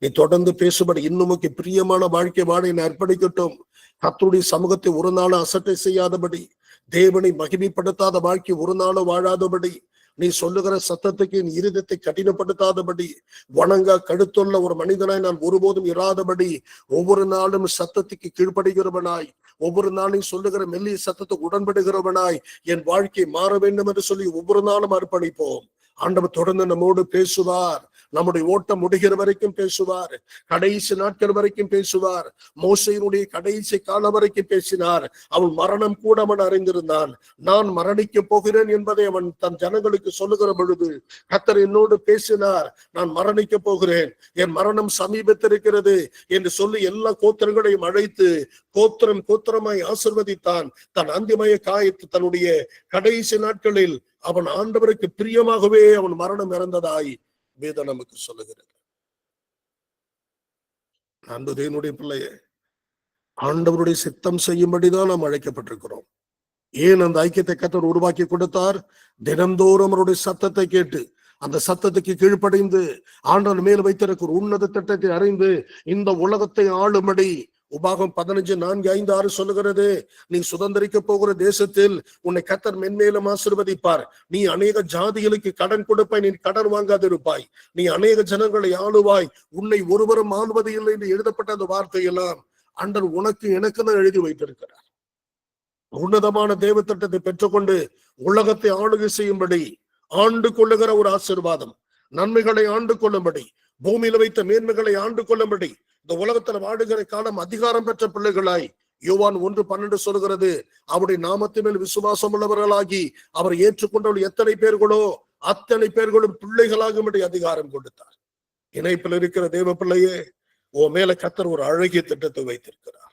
நீ தொடர்ந்து பேசும்படி இன்னும் பிரியமான வாழ்க்கை வாழ என்னை அர்ப்பணிக்கட்டும். கர்த்தருடைய சமூகத்தை ஒரு நாளும் அசட்டை செய்யாதபடி, தேவனை மகிமைப்படுத்தாத வாழ்க்கை ஒரு நாளும் வாழாதபடி, நீ சொல்லுகிற சத்தத்துக்கு என் இருதயத்தை கடினப்படுத்தாதபடி, வணங்க கழுத்துள்ள ஒரு மனிதனாய் நான் ஒருபோதும் இராதபடி, ஒவ்வொரு நாளும் சத்தத்துக்கு கீழ்ப்படுகிறவனாய், ஒவ்வொரு நாளும் சொல்லுகிற மெல்லிய சத்தத்துக்கு உடன்படுகிறவனாய் என் வாழ்க்கை மாற வேண்டும் என்று சொல்லி ஒவ்வொரு நாளும் அர்ப்பணிப்போம். ஆண்டவர் தொடர்ந்து நம்மோடு பேசுவார். நம்முடைய ஓட்டம் முடிகிற வரைக்கும் பேசுவார். கடைசி நாட்கள் வரைக்கும் பேசுவார். மோசையினுடைய கடைசி காலம் வரைக்கும் பேசினார். அவன் மரணம் கூட அவன் அறிந்திருந்தான். நான் மரணிக்க போகிறேன் என்பதை அவன் தன் ஜனங்களுக்கு சொல்லுகிற பொழுது கர்த்தர் என்னோடு பேசினார். நான் மரணிக்க போகிறேன், என் மரணம் சமீபத்திருக்கிறது என்று சொல்லி எல்லா கோத்திரங்களையும் அழைத்து கோத்திரமாய் ஆசிர்வதித்தான். தன் அந்திமய காயத்து தன்னுடைய கடைசி நாட்களில் அவன் ஆண்டவருக்கு பிரியமாகவே அவன் மரணம் இறந்ததாய் வேதம் நமக்கு சொல்லுகிறது. அன்பு தேவனுடைய பிள்ளையே, ஆண்டவருடைய சித்தம் செய்யும்படிதான் நாம் அழைக்கப்பட்டிருக்கிறோம். ஏன் அந்த ஐக்கியத்தை கர்த்தர் உருவாக்கி கொடுத்தார்? தினந்தோறும் அவருடைய சத்தத்தை கேட்டு, அந்த சத்தத்துக்கு கீழ்ப்படைந்து, ஆண்டவர் மேல் வைத்திருக்கிற உன்னத திட்டத்தை அறிந்து இந்த உலகத்தை ஆளும்படி உபாகம் 15:4-5-6 சொல்லுகிறது. நீ சுதந்திரிக்க போகிற தேசத்தில் உன்னை கர்த்தர் மென்மேலும் ஆசீர்வதிப்பார். நீ அநேக ஜாதிகளுக்கு கடன் கொடுப்பாய், நீ கடன் வாங்காதிருப்பாய். நீ அநேக ஜனங்களை ஆளுவாய், உன்னை ஒருவரும் ஆளுவது இல்லை என்று எழுதப்பட்ட அந்த வார்த்தையெல்லாம் ஆண்டவர் உனக்கு எனக்கு தான் எழுதி வைத்திருக்கிறார். உன்னதமான தேவ திட்டத்தை பெற்றுக்கொண்டு உலகத்தை ஆளுகை செய்யும்படி ஆண்டு கொள்ளுகிற ஒரு ஆசீர்வாதம். நன்மைகளை ஆண்டு கொள்ளும்படி, பூமியில வைத்த மேன்மைகளை ஆண்டு கொள்ளும்படி இந்த உலகத்துல வாழுகிற காலம் அதிகாரம் பெற்ற பிள்ளைகளாய் யோவான் 1:12 சொல்கிறது, அவருடைய நாமத்தின் மேல் விசுவாசம் உள்ளவர்களாகி அவர் ஏற்றுக்கொண்டவர்கள் எத்தனை பேர்களோ அத்தனை பேர்களும் பிள்ளைகளாகும்படி அதிகாரம் கொடுத்தார். இணைப்பில் இருக்கிற தேவ பிள்ளையே, உன் மேல கர்த்தர் ஒரு அழகிய திட்டத்தை வைத்திருக்கிறார்.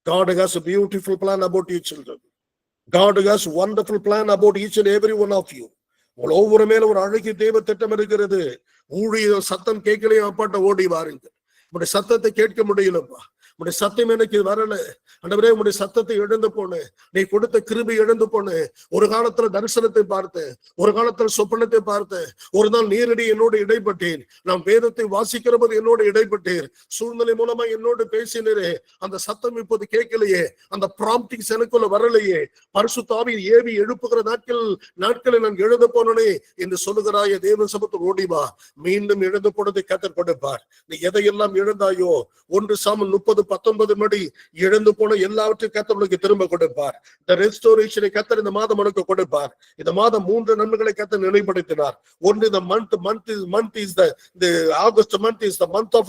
God has a beautiful plan about you children. God has a wonderful plan about each and every one of you. ஒவ்வொரு மேல ஒரு அழகிய தேவ திட்டம் இருக்கிறது. ஊழிய சத்தம் கேட்கலையே அப்பாட்ட ஓடி வாருங்க. உடைய சத்தத்தை கேட்க முடியலப்பா, உடைய சத்தம் எனக்கு வரல ஆண்டவரே, உடைய சத்தத்தை இழந்து போனேன், நீ கொடுத்த கிருபை இழந்து போனேன். ஒரு காலத்துல தரிசனத்தை பார்த்தேன், ஒரு காலத்துல சொப்பனத்தை பார்த்தேன், ஒரு நாள் நேரடி என்னோடு இடைப்பட்டேன், நாம் வேதத்தை வாசிக்கிற போது என்னோடு இடைப்பட்டேன், சூழ்நிலை மூலமா என்னோடு பேசினரே, அந்த சத்தம் இப்போது கேட்கலையே, அந்த ப்ராம்ப்டிங்ஸ் எனக்குள்ள வரலையே, பரிசுத்த ஆவி ஏவி எழுப்புகிற நாட்களை நான் எழுத போனே என்று சொல்லுகிறாய தேவ சமூகத்தில் ஓடிவா. மீண்டும் எழுந்து போனதை கர்த்தர் கொடுப்பார். நீ எதையெல்லாம் இழந்தாயோ, 1 சாமுவேல் 30:19 படி இழந்து போன எல்லாவற்றையும் கர்த்தர் உனக்கு திரும்ப கொடுப்பார். இந்த ரெஸ்டோரேஷனை கர்த்தர் இந்த மாதம் உனக்கு கொடுப்பார். இந்த மாதம் 3 நன்மைகளை கர்த்தர் நினைப்படுத்தினார். ஒன்று, the month is the August month is the month of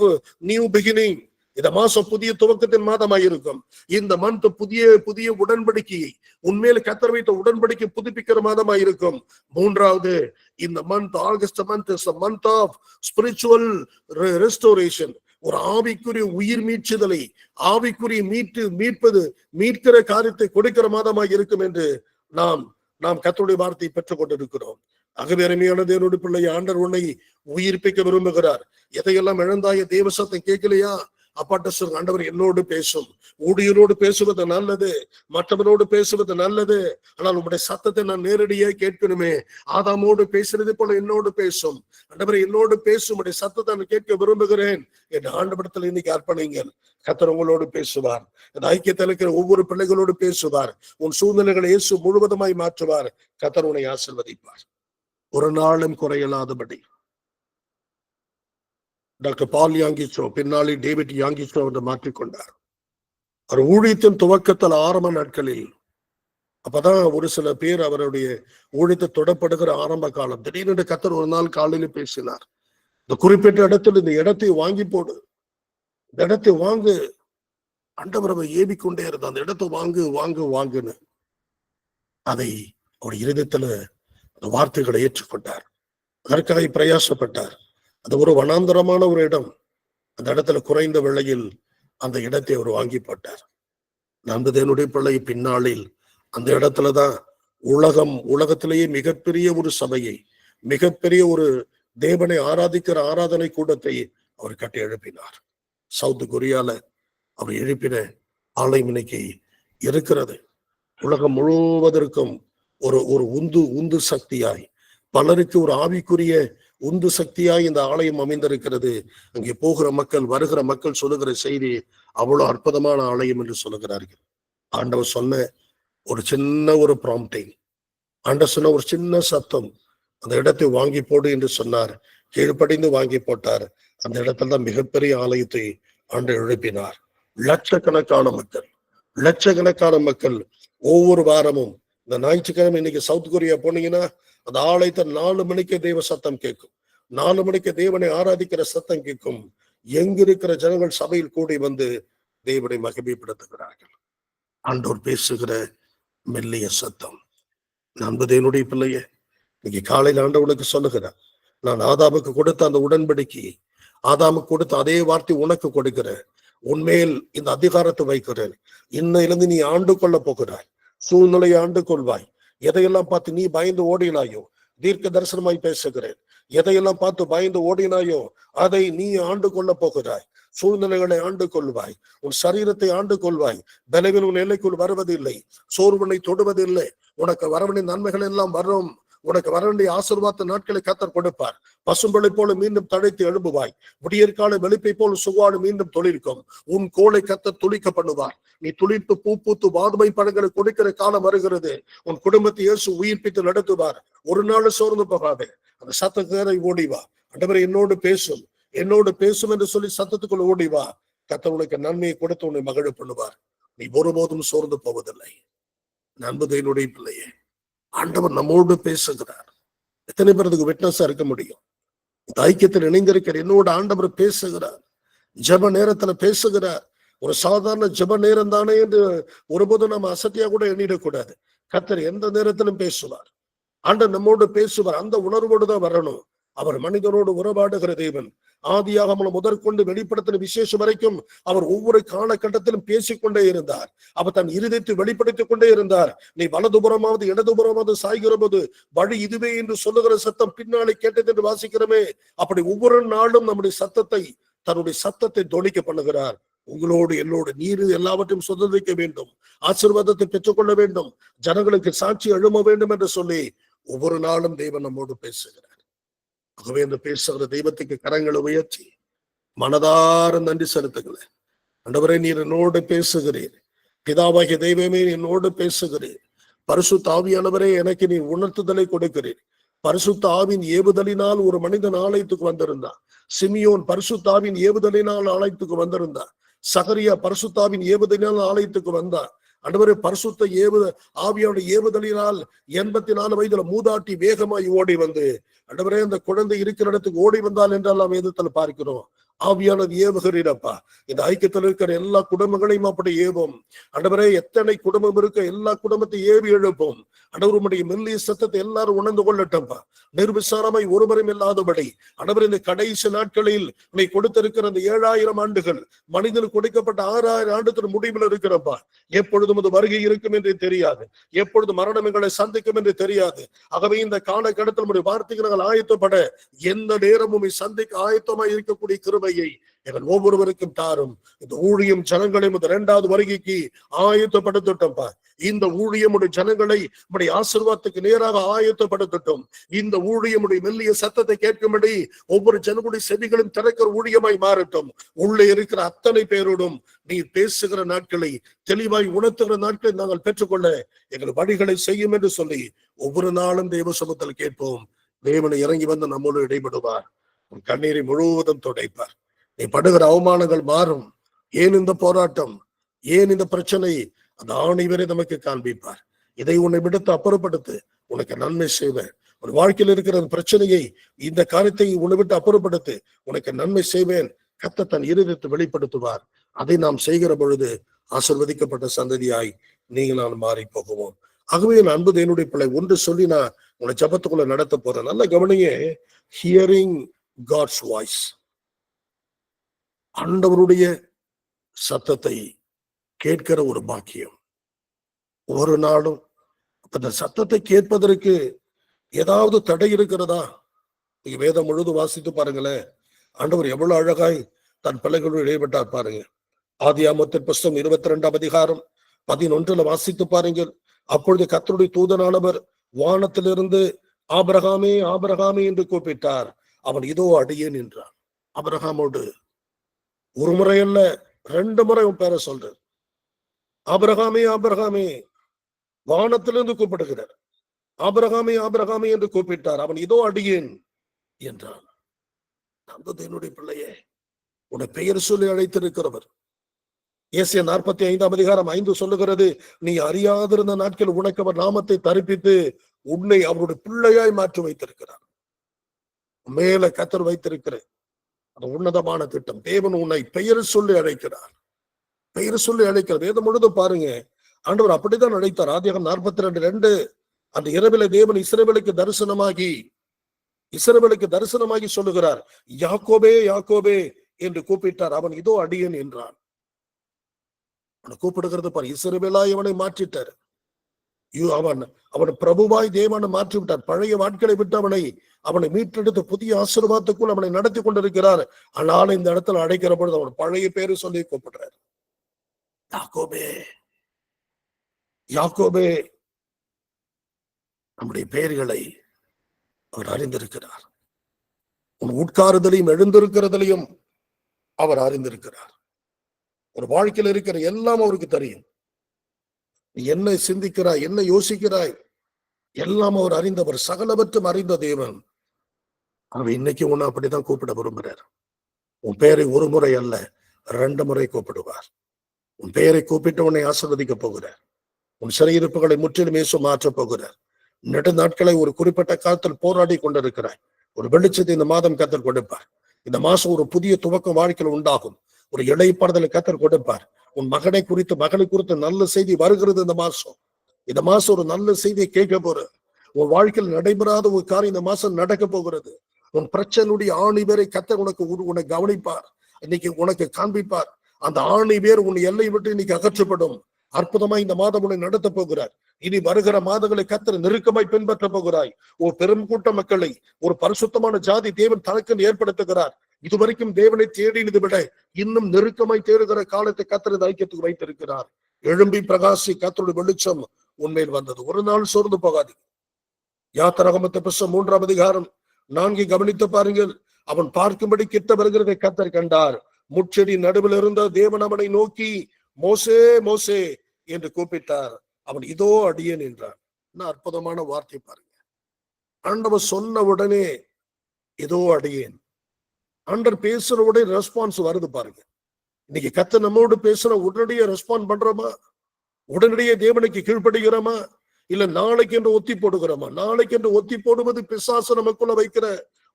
new beginning. இந்த மாசம் புதிய துவக்கத்தின் மாதமாயிருக்கும். இந்த மந்த் புதிய உடன்படிக்கையை, உண்மையில கர்த்தர் வைத்த உடன்படிக்கை புதுப்பிக்கிற மாதமாயிருக்கும். மூன்றாவது, இந்த month August month is the month of spiritual restoration. ஒரு ஆவிக்குரிய உயிர் மீட்சுதலை, ஆவிக்குரிய மீட்கிற காரியத்தை கொடுக்கிற மாதமாக இருக்கும் என்று நாம் கர்த்தருடைய வார்த்தையை பெற்றுக் கொண்டிருக்கிறோம். ஆகவே அருமையான தேவனுடைய பிள்ளை, ஆண்டவர் உன்னை உயிர்ப்பிக்க விரும்புகிறார். எதையெல்லாம் இழந்தாய தேவ சத்தம் கேட்கலையா, அப்பாட்ட சொல்லுங்க, ஆண்டவர் என்னோடு பேசும். ஊழியரோடு பேசுவது நல்லது, மற்றவரோடு பேசுவது நல்லது, ஆனால் உங்களுடைய சத்தத்தை நான் நேரடியாக கேட்கணுமே. ஆதாமோடு பேசுறது போல என்னோடு பேசும். ஆண்டவர் என்னோடு பேசும், உடைய சத்தத்தை நான் கேட்க விரும்புகிறேன் என்று ஆண்டவரிடத்தில் இன்னைக்கு அர்ப்பணிங்க. கர்த்தர் உங்களோடு பேசுவார். இந்த ஐக்கியத்தில் இருக்கிற ஒவ்வொரு பிள்ளைகளோடு பேசுவார். உன் சூழ்நிலைகளை இயேசு முழுவதுமாய் மாற்றுவார். கர்த்தர் உன்னை ஆசீர்வதிப்பார். ஒரு நாளும் குறையலாதபடி டாக்டர் பால் யாங்கிச்சோ பின்னாலே டேவிட் யாங்கிச்சோ என்று மாற்றிக்கொண்டார். அவர் ஊழியத்தின் துவக்கத்தில் ஆரம்ப நாட்களில், அப்பதான் ஒரு சில பேர் அவருடைய ஊழியத்தை தொடப்படுகிற ஆரம்ப காலம், திடீரென்று கர்த்தர் ஒரு நாள் காலையில பேசினார், இந்த குறிப்பிட்ட இடத்துல இந்த இடத்தை வாங்கி போடு, இந்த இடத்தை வாங்கு. ஆண்டவர் அவர் ஏவிக்கொண்டே இருந்தார், அந்த இடத்தை வாங்குன்னு. அதை அவர் இருதயத்துல அந்த வார்த்தைகளை ஏற்றுக்கொண்டார், அதற்காக பிரயாசப்பட்டார். அது ஒரு வனாந்தரமான ஒரு இடம். அந்த இடத்துல குறைந்த விலையில் அந்த இடத்தை அவர் வாங்கி போட்டார். நம்புதேனுடைய பிள்ளை பின்னாளில் அந்த இடத்துலதான் உலகத்திலேயே மிகப்பெரிய ஒரு சபையை, மிகப்பெரிய ஒரு தேவனை ஆராதிக்கிற ஆராதனை கூடத்தை அவர் கட்டி எழுப்பினார். சவுத் கொரியால அவர் எழுப்பின ஆலயம் இன்னைக்கு இருக்கிறது. உலகம் முழுவதற்கும் ஒரு உந்து சக்தியாய், பலருக்கு ஒரு ஆவிக்குரிய உந்து சக்தியாய் இந்த ஆலயம் அமைந்திருக்கிறது. அங்கே போகிற மக்கள், வருகிற மக்கள் சொல்லுகிற செய்தி அவ்வளவு அற்புதமான ஆலயம் என்று சொல்லுகிறார்கள். ஆண்டவர் சொன்ன ஒரு சின்ன ஒரு ப்ராம்ப்டிங், ஆண்டவர் சொன்ன ஒரு சின்ன சத்தம், அந்த இடத்தை வாங்கி போடு என்று சொன்னார். கீழ்ப்படிந்து வாங்கி போட்டார். அந்த இடத்துல தான் மிகப்பெரிய ஆலயத்தை ஆண்டு எழுப்பினார். லட்சக்கணக்கான மக்கள் ஒவ்வொரு வாரமும், இந்த ஞாயிற்றுக்கிழமை இன்னைக்கு சவுத் கொரியா போனீங்கன்னா அந்த ஆலயத்தை 4 மணிக்கு தேவ சத்தம் கேட்கும். 4 மணிக்கு தேவனை ஆராதிக்கிற சத்தம் கேட்கும். எங்கிருக்கிற ஜனங்கள் சபையில் கூடி வந்து தேவனை மகிமைப்படுத்துகிறார்கள். ஆண்டவர் பேசுகிற மெல்லிய சத்தம். நம்புதேனுடைய பிள்ளைய, இன்னைக்கு காலையில் ஆண்டவனுக்கு சொல்லுகிறார், நான் ஆதாமுக்கு கொடுத்த அந்த உடன்படிக்கையை, ஆதாமுக்கு கொடுத்த அதே வார்த்தை உனக்கு கொடுக்கிறேன். உன்மேல் இந்த அதிகாரத்தை வைக்கிறேன். இன்னிலிருந்து நீ ஆண்டு கொள்ள போகிறாய். சூழ்நிலையை ஆண்டு கொள்வாய். எதையெல்லாம் பார்த்து நீ பயந்து ஓடினாயோ, தீர்க்க தரிசனமாய் பேசுகிறேன், எதையெல்லாம் பார்த்து பயந்து ஓடினாயோ அதை நீ ஆண்டு கொள்ள போகிறாய். சூழ்நிலைகளை ஆண்டு கொள்வாய். உன் சரீரத்தை ஆண்டு கொள்வாய். பலவீனம் உன் எல்லைக்குள் வருவதில்லை. சோர்வனை தொடுவதில்லை. உனக்கு வரவேண்டிய நன்மைகள் எல்லாம் வரும். உனக்கு வர வேண்டிய ஆசீர்வாத நாட்களை கர்த்தர் கொடுப்பார். பசும்பொலை போல மீண்டும் தழைத்து எழும்புவாய். விடியற்கால வெளிப்பை போல் சுவாடு மீண்டும் தொழிற்கும். உன் கோலை கர்த்தர் துளிக்க பண்ணுவார். நீ துளிர்த்து பூ பூத்து வாதுமை பழங்களை கொடுக்கிற காலம் வருகிறது. உன் குடும்பத்தை இயேசு உயிர்ப்பித்து நடத்துவார். ஒரு நாள் சோர்ந்து போகாது. அந்த சத்தத்தை ஓடிவா. ஆண்டவரே என்னோடு பேசும் என்று சொல்லி சத்தத்துக்குள்ள ஓடிவா. கர்த்தர் உனக்கு நன்மையை கொடுத்து உன்னை மகிழ பண்ணுவார். நீ ஒருபோதும் சோர்ந்து போவதில்லை. நண்பதையினுடைய பிள்ளையே, ஆண்டவர் நம்மோடு பேசுகிறார். எத்தனை பேருக்கு விட்னஸா இருக்க முடியும்? இந்த ஐக்கியத்தில் இணைந்திருக்கிற என்னோட ஆண்டவர் பேசுகிறார். ஜெப நேரத்துல பேசுகிறார். ஒரு சாதாரண ஜெப நேரம் தானே என்று ஒருபோதும் நம்ம அசத்தியா கூட எண்ணிடக்கூடாது. கர்த்தர் எந்த நேரத்திலும் பேசுவார். ஆண்டவர் நம்மோடு பேசுவார். அந்த உணர்வோடு தான் வரணும். அவர் மனிதனோடு உறவாடுகிற தேவன். ஆதியாகமம் முதற்கொண்டு வெளிப்படுத்தின விசேஷம் வரைக்கும் அவர் ஒவ்வொரு காலகட்டத்திலும் பேசிக்கொண்டே இருந்தார். அவர் தன் இருதயத்தை வெளிப்படுத்திக் கொண்டே இருந்தார். நீ வலதுபுறமாவது இடதுபுறமாவது சாய்கிற போது வழி இதுவே என்று சொல்லுகிற சத்தம் பின்னாலே கேட்டது என்று வாசிக்கிறோமே, அப்படி ஒவ்வொரு நாளும் நம்முடைய தன்னுடைய சத்தத்தை தொனிக்க பண்ணுகிறார். உங்களோடு என்னோடு நீர் எல்லாவற்றையும் சுதந்திரிக்க வேண்டும், ஆசீர்வாதத்தை பெற்றுக்கொள்ள வேண்டும், ஜனங்களுக்கு சாட்சி எழும வேண்டும் என்று சொல்லி ஒவ்வொரு நாளும் தேவன் நம்மோடு பேசுகிறார். ஆகவே இந்த பேசுகிற தெய்வத்துக்கு கரங்களை உயர்த்தி மனதார நன்றி செலுத்துகிறேன். ஆண்டவரே, நீர் என்னோடு பேசுகிறீர். பிதாவாகிய தெய்வமே, என்னோடு பேசுகிறீர். பரிசுத்த ஆவியானவரே, எனக்கு நீ உணர்த்துதலை கொடுக்கிறீர். பரிசுத்த ஆவின் ஏவுதலினால் ஒரு மனிதன் ஆலயத்துக்கு வந்திருந்தான். சிமியோன் பரிசுத்தாவின் ஏவுதலினால் ஆலயத்துக்கு வந்திருந்தான். சகரியா பரிசுத்தாவின் ஏவுதலினால் ஆலயத்துக்கு வந்தான். ஆண்டவரே, பரிசுத்த ஆவியோட ஏவுதலினால் 84 வயதுல மூதாட்டி வேகமாய் ஓடி வந்து, ஆண்டவரே, அந்த குழந்தை இருக்கிற இடத்துக்கு ஓடி வந்தால் என்றால் நாம் வேதத்துல பார்க்கிறோம். ஆவியானது ஏவுகிறீரப்பா. இந்த ஐக்கியத்தில் இருக்கிற எல்லா குடும்பங்களையும் அப்படி ஏவும். ஆண்டவரே, எத்தனை குடும்பம் இருக்க எல்லா குடும்பத்தை ஏவி எழுப்போம். ஆண்டவர், உம்முடைய மெல்லிய சத்தத்தை எல்லாரும் உணர்ந்து கொள்ளட்டம்பா. நிர்விசாரமாய் ஒருவரும் இல்லாதபடி ஆண்டவர், இந்த கடைசி நாட்களில் நீ கொடுத்திருக்கிற அந்த 7000 ஆண்டுகள் மனிதனுக்கு கொடுக்கப்பட்ட 6000 ஆண்டுகள் முடிவில் இருக்கிறப்பா. எப்பொழுதும் அது வருகை இருக்கும் என்று தெரியாது, எப்பொழுது மரணம் எங்களை சந்திக்கும் என்று தெரியாது. ஆகவே இந்த காலகட்டத்தில் நம்முடைய வார்த்தைக்கு நாங்கள் ஆயத்தப்பட எந்த நேரமும் சந்திக்க ஆயத்தமாய் இருக்கக்கூடிய கிருபையை எங்கள் ஒவ்வொருவருக்கும் தாரும். இந்த ஊழியம் ஜனங்களையும் 2வது வருகைக்கு ஆயத்தப்படுத்தட்டோம்பா. இந்த ஊழியமுடைய ஜனங்களை நம்முடைய ஆசீர்வாதத்துக்கு நேராக ஆயத்தப்படுத்தட்டும். இந்த ஊழியமுடைய மெல்லிய சத்தத்தை கேட்கும்படி ஒவ்வொரு ஜனங்களுடைய செவிகளும் திறக்கிற ஊழியமாய் மாறட்டும். உள்ளே இருக்கிற அத்தனை பேரோடும் நீ பேசுகிற நாட்களை தெளிவாய் உணர்த்துகிற நாட்களை நாங்கள் பெற்றுக்கொள்ள எங்கள் வழிகளை செய்யும் என்று சொல்லி ஒவ்வொரு நாளும் தேவ சமூகத்தில் கேட்போம். தேவனை இறங்கி வந்து நம்மோடு இடைபடுவார். உன் கண்ணீரை முழுவதும் துடைப்பார். நீ படுகிற அவமானங்கள் மாறும். ஏன் இந்த போராட்டம், ஏன் இந்த பிரச்சனை, அந்த ஆணிவரை நமக்கு காண்பிப்பார். இதை உன்னை விடுத்து அப்புறப்படுத்து, உனக்கு நன்மை செய்வேன். ஒரு வாழ்க்கையில் இருக்கிற பிரச்சனையை, இந்த காரியத்தை உன்னை விட்டு அப்புறப்படுத்து, உனக்கு நன்மை செய்வேன். கர்த்தர் தன் இருதயத்தை வெளிப்படுத்துவார். அதை நாம் செய்கிற பொழுது ஆசீர்வதிக்கப்பட்ட சந்ததியாய் நீங்கள் நான் மாறி போகுவோம். ஆகவே நான் அன்பு என்னுடைய பிள்ளை ஒன்று சொல்லி நான் உன்னை ஜபத்துக்குள்ள நடத்த போறேன். நல்ல கவனியே. Hearing God's voice. ஆண்டவருடைய சத்தத்தை கேட்கிற ஒரு பாக்கியம். ஒரு நாளும் அந்த சத்தத்தை கேட்பதற்கு ஏதாவது தடை இருக்கிறதா? நீங்க வேதம் முழுது வாசித்து பாருங்களேன். ஆண்டவர் எவ்வளவு அழகாய் தன் பிள்ளைகளோடு இடைப்பட்டார் பாருங்க. ஆதியாகமத்தின் புஸ்தகம் 22ஆம் அதிகாரம் 11 வாசித்து பாருங்கள். அப்பொழுது கர்த்தருடைய தூதனானவர் வானத்திலிருந்து ஆபிரகாமே ஆபிரகாமே என்று கூப்பிட்டார். அவன் இதோ அடியேன் என்றான். ஆபிரகாமோடு ஒரு முறை அல்ல 2 முறை உன் பேரை சொல்றார். ஆபிரகாமே ஆபிரகாமே, வானத்திலிருந்து கூப்பிடுகிறார். ஆபிரகாமே ஆபிரகாமே என்று கூப்பிட்டார். அவன் இதோ அடியேன் என்றான். என்னுடைய பிள்ளையே, உன்னை பெயர் சொல்லி அழைத்திருக்கிறவர். ஏசாயா 45ஆம் அதிகாரம் 5 சொல்லுகிறது, நீ அறியாதிருந்த நாட்கள் உனக்கு அவர் நாமத்தை தரிப்பித்து உன்னை அவருடைய பிள்ளையாய் மாற்றி வைத்திருக்கிறார். மேல கர்த்தர் வைத்திருக்கிற அந்த உன்னதமான திட்டம். தேவன் உன்னை பெயர் சொல்லி அழைக்கிறார். பெயர் சொல்லி அழைக்கிறார். வேதம் முழுதும் பாருங்க, ஆண்டவர் அப்படித்தான் அழைத்தார். ஆதியாகமம் 42:2 அந்த இரவில தேவன் இஸ்ரவேலுக்கு தரிசனமாகி சொல்லுகிறார், யாக்கோபே யாக்கோபே என்று கூப்பிட்டார். அவன் இதோ அடியேன் என்றான். அவனை கூப்பிடுகிறது பாரு. இஸ்ரவேலாய் அவனை மாற்றிட்டார். அவன் பிரபுவாய் தேவனை மாற்றி விட்டார். பழைய வாழ்க்கையை விட்டு அவனை மீட்டெடுத்து புதிய ஆசீர்வாதத்துக்குள் அவனை நடத்தி கொண்டிருக்கிறார். ஆனால் இந்த இடத்துல அழைக்கிற பொழுது அவன் பழைய பேரு சொல்லி கூப்பிடுறார். யாக்கோபே யாக்கோபே. நம்முடைய பெயர்களை அவர் அறிந்திருக்கிறார். உன் உட்காருதலையும் எழுந்திருக்கிறதையும் அவர் அறிந்திருக்கிறார். ஒரு வாழ்க்கையில் இருக்கிற எல்லாம் அவருக்கு தெரியும். நீ என்ன சிந்திக்கிறாய், என்ன யோசிக்கிறாய், எல்லாம் அவர் அறிந்தவர். சகலவற்றும் அறிந்த தேவன். அவன் இன்னைக்கு உன்னை அப்படிதான் கூப்பிட விரும்புகிறார். உன் பெயரை ஒரு முறை அல்ல 2 முறை கூப்பிடுவார். உன் பெயரை கூப்பிட்டு உன்னை ஆசீர்வதிக்க போகிறார். உன் சிறையிருப்புகளை முற்றிலும் இயேசு மாற்றப் போகிறார். நெடு நாட்களை ஒரு குறிப்பிட்ட காலத்தில் போராடி கொண்டிருக்கிறாய். ஒரு வெளிச்சத்தை இந்த மாதம் கர்த்தர் கொடுப்பார். இந்த மாசம் ஒரு புதிய துவக்கம் வாழ்க்கையில் உண்டாகும். ஒரு இளைப்பாறுதலை கர்த்தர் கொடுப்பார். உன் மகனை குறித்து மகளை குறித்து நல்ல செய்தி வருகிறது. இந்த மாசம் ஒரு நல்ல செய்தியை கேட்க போற. உன் வாழ்க்கையில் நடைபெறாத ஒரு காரியம் இந்த மாசம் நடக்க போகிறது. உன் பிரச்சனையுடைய ஆணி பேரை கர்த்தர் உனக்கு கவனிப்பார். இன்னைக்கு உனக்கு காண்பிப்பார். அந்த ஆணி பேர் உன் எல்லை விட்டு இன்னைக்கு அகற்றப்படும். அற்புதமா இந்த மாதம் உன்னை நடத்த போகிறார். இனி வருகிற மாதங்களை கர்த்தர் நெருக்கமாய் பின்பற்ற போகிறாய். ஒரு பெரும் கூட்ட மக்களை, ஒரு பரிசுத்தமான ஜாதி தேவன் தனக்கு ஏற்படுத்துகிறார். இதுவரைக்கும் தேவனை தேடினதை விட இன்னும் நெருக்கமாய் தேடுகிற காலத்தை கர்த்தர் ஐக்கியத்துக்கு வைத்திருக்கிறார். எழும்பி பிரகாசி, கர்த்தருடைய வெளிச்சம் உண்மையில் வந்தது. ஒரு நாள் சோர்ந்து போகாது. யாத்திராகமத்தை புத்தகம் 3ஆம் அதிகாரம் 4 கவனித்து பாருங்கள். அவன் பார்க்கும்படி கிட்ட வருகிறதை கர்த்தர் கண்டார். முட்செடி நடுவில் இருந்த தேவன் அவனை நோக்கி, மோசே மோசே என்று கூப்பிட்டார். அவன் இதோ அடியேன் என்றான். என்ன அற்புதமான வார்த்தை பாருங்க. ஆண்டவர் சொன்ன உடனே இதோ அடியேன். ஆண்டவர் பேசுற உடனே ரெஸ்பான்ஸ் வருது பாருங்க. இன்னைக்கு கர்த்தர் நம்மோடு பேசுற உடனடியே ரெஸ்பாண்ட் பண்றோமா? உடனடியே தேவனுக்கு கீழ்ப்படுகிறோமா? இல்ல நாளைக்கு என்று ஒத்தி போடுகிறோமா? நாளைக்கு என்று ஒத்தி போடுவது பிசாசு நமக்குள்ள வைக்கிற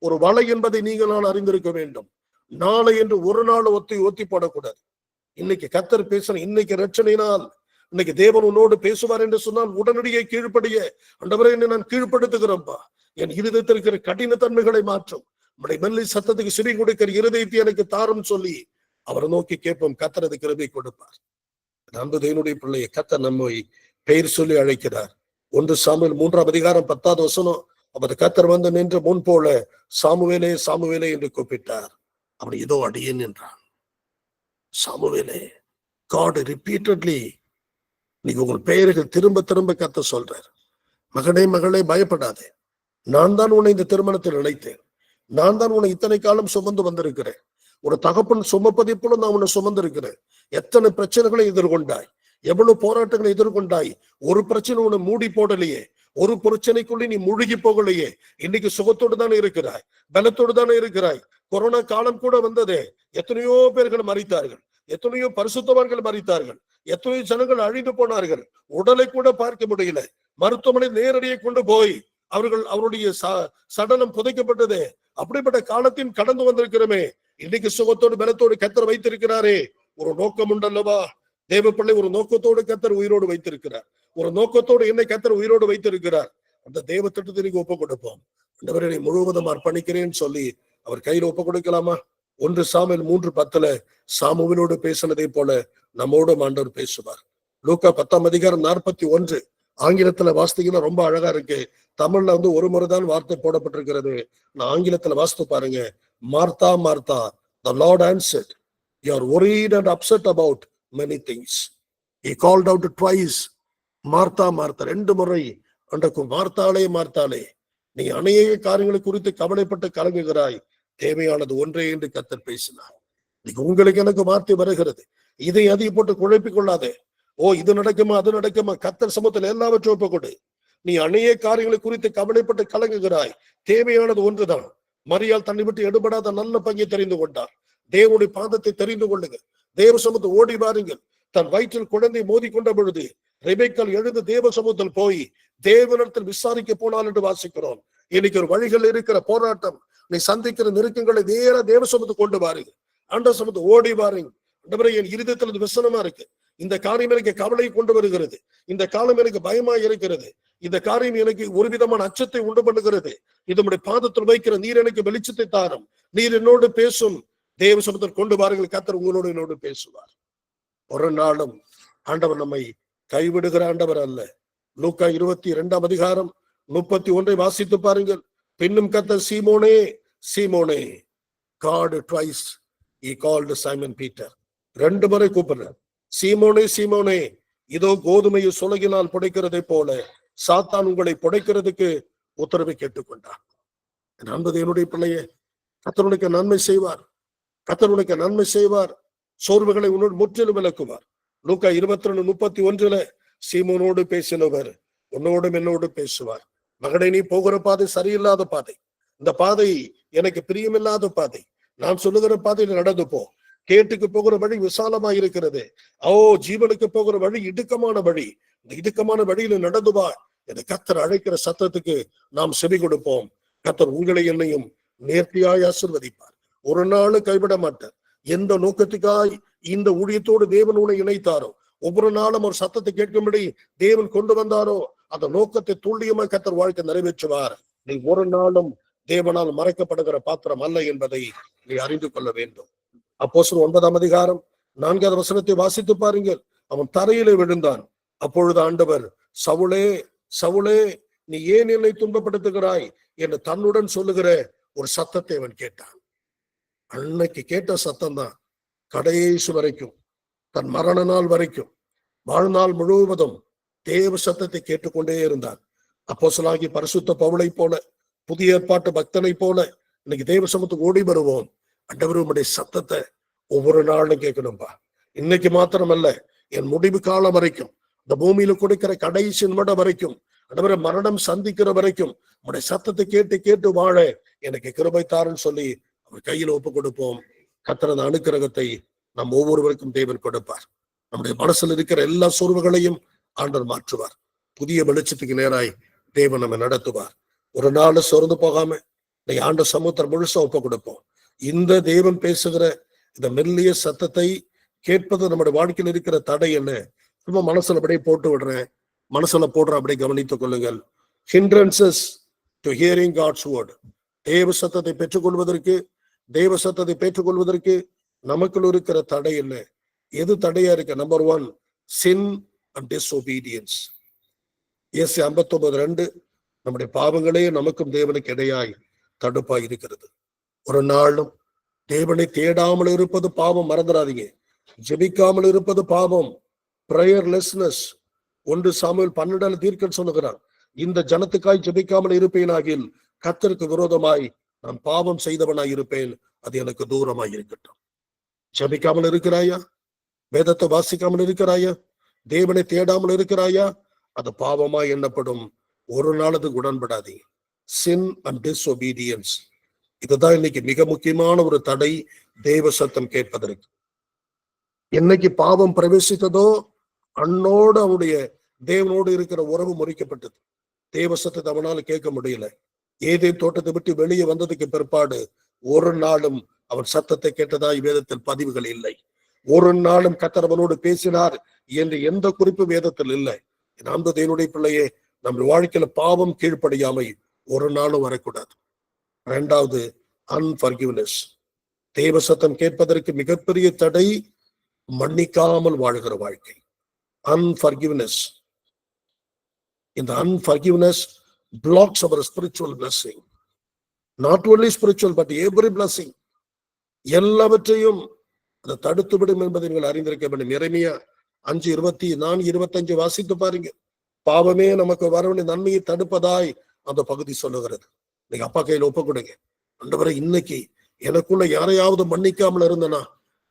ஒரு வலை என்பதை நீங்கள் நான் அறிந்திருக்க வேண்டும். நாளை என்று ஒரு நாள் ஒத்தி போடக்கூடாது. இன்னைக்கு கர்த்தர் பேசுற, இன்னைக்கு ரட்சணையினால் இன்னைக்கு தேவன் உன்னோடு பேசுவார் என்று சொன்னால் உடனடியே கீழ்ப்படிய, ஆண்டவரே என்னை நான் கீழ்ப்படுத்துகிறேன்ப்பா, என் இருதயத்தில் இருக்கிற கடின தன்மைகளை மாற்றும், நம்முடைய மெல்லை சத்தத்துக்கு சிறி கொடுக்கிற இருதயத்தை எனக்கு தாரும் சொல்லி அவரை நோக்கி கேட்போம். கர்த்தர் அது கிருபை கொடுப்பார். அன்பு தேவனுடைய பிள்ளையை கர்த்தர் நம்மை பெயர் சொல்லி அழைக்கிறார். 1 சாமுவேல் 3ஆம் அதிகாரம் 10வது வசனம். அவர் கர்த்தர் வந்து நின்ற முன் போல சாமுவேலே சாமுவேலே என்று கூப்பிட்டார். அவர் இதோ அடியேன் என்றான். சாமுவேலே, God repeatedly நீங்க உங்கள் பெயர்கள் திரும்ப திரும்ப கர்த்தர் சொல்றார். மகனே மகளே பயப்படாதே, நான் தான் உன்னை இந்த திருமணத்தில் இணைத்தேன். நான் தான் உன்னை இத்தனை காலம் சுமந்து வந்திருக்கிறேன். ஒரு தகப்பன் சுமப்பதை போல நான் உன்னை சுமந்திருக்கிறேன். எத்தனை பிரச்சனைகளை எதிர்கொண்டாய், எவ்வளவு போராட்டங்களை எதிர்கொண்டாய். ஒரு பிரச்சனை உன்னை மூடி போடலையே, ஒரு பிரச்சனைக்குள்ளே நீ மூழ்கி போகலையே. இன்னைக்கு சுகத்தோடு தானே இருக்கிறாய், பலத்தோடு தானே இருக்கிறாய். கொரோனா காலம் கூட வந்ததே, எத்தனையோ பேர்கள் மரித்தார்கள், எத்தனையோ பரிசுத்தவான்கள் மரித்தார்கள், எத்தனையோ ஜனங்கள் அழிந்து போனார்கள். உடலை கூட பார்க்க முடியல. மருத்துவமனை நேரடியே கொண்டு போய் அவருடைய சடலம் புதைக்கப்பட்டது. அப்படிப்பட்ட காலத்தின் கடந்து வந்திருக்கிறோமே. இன்னைக்கு சுகத்தோடு பலத்தோடு கர்த்தர் வைத்திருக்கிறாரே. ஒரு நோக்கம் உண்டல்லவா தேவ பிள்ளை? ஒரு நோக்கத்தோடு கர்த்தர் உயிரோடு வைத்திருக்கிறார். ஒரு நோக்கத்தோடு என்னை கர்த்தர் உயிரோடு வைத்திருக்கிறார். அந்த தேவ திட்டத்தை நீங்க ஒப்பு கொடுப்போம். ஆண்டவரே முழுவதும் அர்ப்பணிக்கிறேன்னு சொல்லி அவர் கையில ஒப்பு கொடுக்கலாமா? 1 சாமுவேல் 3:10 சாமுவேலோடு பேசினதை போல நம்மோடும் ஆண்டவர் பேசுவார். லூக்கா 10ஆம் அதிகாரம் 41 ஆங்கிலத்துல வாசித்தீங்கன்னா ரொம்ப அழகா இருக்கு. தமிழ்ல ஒரு முறைதான் வார்த்தை போடப்பட்டிருக்கிறது. நான் ஆங்கிலத்துல வாசித்து பாருங்க. Martha Martha, the Lord answered, you are worried and upset about many things. He called out twice, Martha Martha, 2 முறை அன்றைக்கு மார்த்தாளே மார்த்தாளே, நீ அநேக காரியங்களை குறித்து கவலைப்பட்டு கலங்குகிறாய், தேவையானது ஒன்றே என்று கர்த்தர் பேசினார். இன்னைக்கு உங்களுக்கு எனக்கு வார்த்தை வருகிறது. இதை அதிக போட்டு குழப்பிக் கொள்ளாதே. இது நடக்குமா அது நடக்குமா? கர்த்தர் சமூகத்தில் எல்லாவற்றையும் ஒப்புக்கொடு. நீ அநேக காரியங்களை குறித்து கவலைப்பட்டு கலங்குகிறாய், தேவையானது ஒன்றுதான். மரியாள் தன்னை விட்டு எடுபடாத நல்ல பங்கை தெரிந்து கொண்டார். தேவனுடைய பாதத்தை தெரிந்து கொள்ளுங்க. தேவ சமூகத்தை ஓடி வாருங்கள். தன் வயிற்றில் குழந்தை மோதி கொண்ட பொழுது ரெபெக்காள் எழுந்து தேவ சமூகத்தில் போய் தேவனிடத்தில் விசாரிக்க போனாள் என்று வாசிக்கிறோம். இன்னைக்கு ஒரு வழிகள் இருக்கிற போராட்டம், நீ சந்திக்கிற நெருக்கங்களை நேர தேவ சமூகத்துக்கு கொண்டு வாருங்க. ஆண்டவர் சமூகத்தை ஓடி வாருங்க. என் இருதயத்தில் விசனமா இருக்கு, இந்த காரியம் எனக்கு கவலை கொண்டு வருகிறது, இந்த காலம் எனக்கு பயமா இருக்கிறது, இந்த காரியம் எனக்கு ஒரு விதமான அச்சத்தை உண்டு பண்ணுகிறது, இதனுடைய பாதத்தில் வைக்கிற நீர் எனக்கு வெளிச்சத்தை தாரும், நீர் என்னோடு பேசும். தேவ சமூகத்தில் கொண்டு வாருங்கள். கர்த்தர் உங்களோடு என்னோடு பேசுவார். ஒரு நாளும் ஆண்டவர் நம்மை கைவிடுகிற ஆண்டவர் அல்ல. லூக்கா 22ஆம் அதிகாரம் 31 வாசித்து பாருங்கள். பின்னும் கர்த்தர் சீமோனே சீமோனே, God twice he called Simon Peter. 2 முறை கூப்பிடுறார். சீமோனே சீமோனே, இதோ கோதுமையை சுலகினால் புடைக்கிறதை போல சாத்தான் உங்களை புடைக்கிறதுக்கு உத்தரவை கேட்டுக்கொண்டார். அன்பது என்னுடைய பிள்ளையே, கர்த்தருக்கு நன்மை செய்வார். கர்த்தருக்கு நன்மை செய்வார். சோர்வுகளை உன்னோடு முற்றிலும் விலக்குவார். லூக்கா 22:31 சீமோனோடு பேசினவர் உன்னோடும் என்னோடு பேசுவார். மகனே, நீ போகிற பாதை சரியில்லாத பாதை, இந்த பாதை எனக்கு பிரியமில்லாத பாதை, நான் சொல்லுகிற பாதையில நடந்து போ. கேட்டுக்கு போகிற வழி விசாலமா இருக்கிறது, ஜீவனுக்கு போகிற வழி இடுக்கமான வழி, இந்த இடுக்கமான வழியில நடந்து வா. இந்த கர்த்தர் அழைக்கிற சத்தத்துக்கு நாம் செவி கொடுப்போம். கர்த்தர் உங்களை என்னையும் நேர்த்தியாய் ஆசீர்வதிப்பார். ஒரு நாள் கைவிட மாட்டார். எந்த நோக்கத்துக்காய் இந்த ஊழியத்தோடு தேவன் உன்னை இணைத்தாரோ, ஒவ்வொரு நாளும் ஒரு சத்தத்தை கேட்கும்படி தேவன் கொண்டு வந்தாரோ, அந்த நோக்கத்தை துல்லியமாய் கர்த்தர் வாழ்க்கை நிறைவேற்றுவார். நீ ஒரு நாளும் தேவனால் மறைக்கப்படுகிற பாத்திரம் அல்ல என்பதை நீ அறிந்து கொள்ள வேண்டும். அப்போஸ்தலர் 9:4 வாசித்து பாருங்கள். அவன் தரையிலே விழுந்தான். அப்பொழுது ஆண்டவர், சவுலே சவுலே, நீ ஏன் என்னை துன்பப்படுத்துகிறாய் என்று தன்னுடன் சொல்லுகிற ஒரு சத்தத்தை அவன் கேட்டான். அன்னைக்கு கேட்ட சத்தம் தான் கடைசி வரைக்கும், தன் மரண நாள் வரைக்கும், வாழ்நாள் முழுவதும் தேவ சத்தத்தை கேட்டுக்கொண்டே இருந்தான். அப்போஸ்தலனாகிய பரிசுத்த பவுலை போல, புதிய ஏற்பாட்டு பக்தனை போல இன்னைக்கு தேவ சமூகத்துக்கு ஓடி வருவோம். ஆண்டவர் உம்முடைய சத்தத்தை ஒவ்வொரு நாளும் கேட்கணும்பா. இன்னைக்கு மாத்திரமல்ல, என் முடிவு காலம் வரைக்கும், இந்த பூமியில கொடுக்கிற கடைசி நிமிடம் வரைக்கும், ஆண்டவரே மரணம் சந்திக்கிற வரைக்கும் உம்முடைய சத்தத்தை கேட்டு கேட்டு வாழ எனக்கு கிருபை தாருன்னு சொல்லி அவர் கையில ஒப்பு கொடுப்போம். கர்த்தரது அனுக்கிரகத்தை நம் ஒவ்வொருவருக்கும் தேவன் கொடுப்பார். நம்முடைய மனசுல இருக்கிற எல்லா சோர்வுகளையும் ஆண்டவர் மாற்றுவார். புதிய வெளிச்சத்துக்கு நேராய் தேவன் நம்ம நடத்துவார். ஒரு நாள் சோர்ந்து போகாம ஆண்ட சமூகத்தை முழுசா ஒப்பு கொடுப்போம். இந்த தேவன் பேசுகிற இந்த மெல்லிய சத்தத்தை கேட்பது நம்முடைய வாழ்க்கையில் இருக்கிற தடை என்ன? சும்மா மனசுல அப்படியே போட்டு விடுறேன், மனசுல போடுற அப்படியே கவனித்துக் கொள்ளுங்கள். Hindrances to hearing God's word. தேவ சத்தத்தை பெற்றுக்கொள்வதற்கு, தேவ சத்தத்தை பெற்றுக்கொள்வதற்கு நமக்குள் இருக்கிற தடை என்ன? எது தடையா இருக்கு? Number 1, sin and disobedience. Yes, 59:2 நம்முடைய பாவங்களே நமக்கும் தேவனுக்கு இடையாய் தடுப்பாய் இருக்கிறது. ஒரு நாளும் தேவனை தேடாமல் இருப்பது பாவம், மறந்துடாதீங்க. ஜெபிக்காமல் இருப்பது பாவம், பிரேயர்லெஸ்னஸ். 1 சாமுவேல் 12 தீர்க்கன் சொல்லுகிறான், இந்த ஜனத்துக்காய் ஜெபிக்காமல் இருப்பேனாகில் கர்த்தருக்கு விரோதமாய் நான் பாவம் செய்தவனாய் இருப்பேன், அது எனக்கு தூரமாய் இருக்கட்டும். ஜெபிக்காமல் இருக்கிறாயா? வேதத்தை வாசிக்காமல் இருக்கிறாயா? தேவனை தேடாமல் இருக்கிறாயா? அது பாவமாய் எண்ணப்படும். ஒரு நாளது உடன்படாதீங்க. sin and disobedience, இதுதான் இன்னைக்கு மிக முக்கியமான ஒரு தடை தேவ சத்தம் கேட்பதற்கு. என்னைக்கு பாவம் பிரவேசித்ததோ அன்னோடு அவனுடைய தேவனோடு இருக்கிற உறவு முறிக்கப்பட்டது. தேவ சத்தத்தை அவனால கேட்க முடியல. ஏதேன் தோட்டத்தை விட்டு வெளியே வந்ததுக்கு பிற்பாடு ஒரு நாளும் அவன் சத்தத்தை கேட்டதாய் வேதத்தில் பதிவுகள் இல்லை. ஒரு நாளும் கர்த்தர் அவனோடு பேசினார் என்று எந்த குறிப்பு வேதத்தில் இல்லை. அந்த தேவனுடைய பிள்ளையே, நம்ம வாழ்க்கையில பாவம் கீழ்ப்படியாமை ஒரு நாளும் வரக்கூடாது. 2வது, அன்ஃபர்கிவ்னஸ். தேவ சத்தம் கேட்பதற்கு மிகப்பெரிய தடை மன்னிக்காமல் வாழ்கிற வாழ்க்கை, அன்ஃபர்கிவ்னஸ். இந்த unforgiveness blocks our spiritual blessing. Not only spiritual but every blessing. எல்லாவற்றையும் அதை தடுத்து விடும் என்பதை நீங்கள் அறிந்திருக்க வேண்டும். எரேமியா 5:24-25 வாசித்து பாருங்க. பாவமே நமக்கு வரவேண்டிய நன்மையை தடுப்பதாய் அந்த பகுதி சொல்லுகிறது. நீங்க அப்பா கையில ஒப்பு கொடுங்க. ஆண்டவரே, இன்னைக்கு எனக்குள்ள யாரையாவது மன்னிக்காமல் இருந்தனா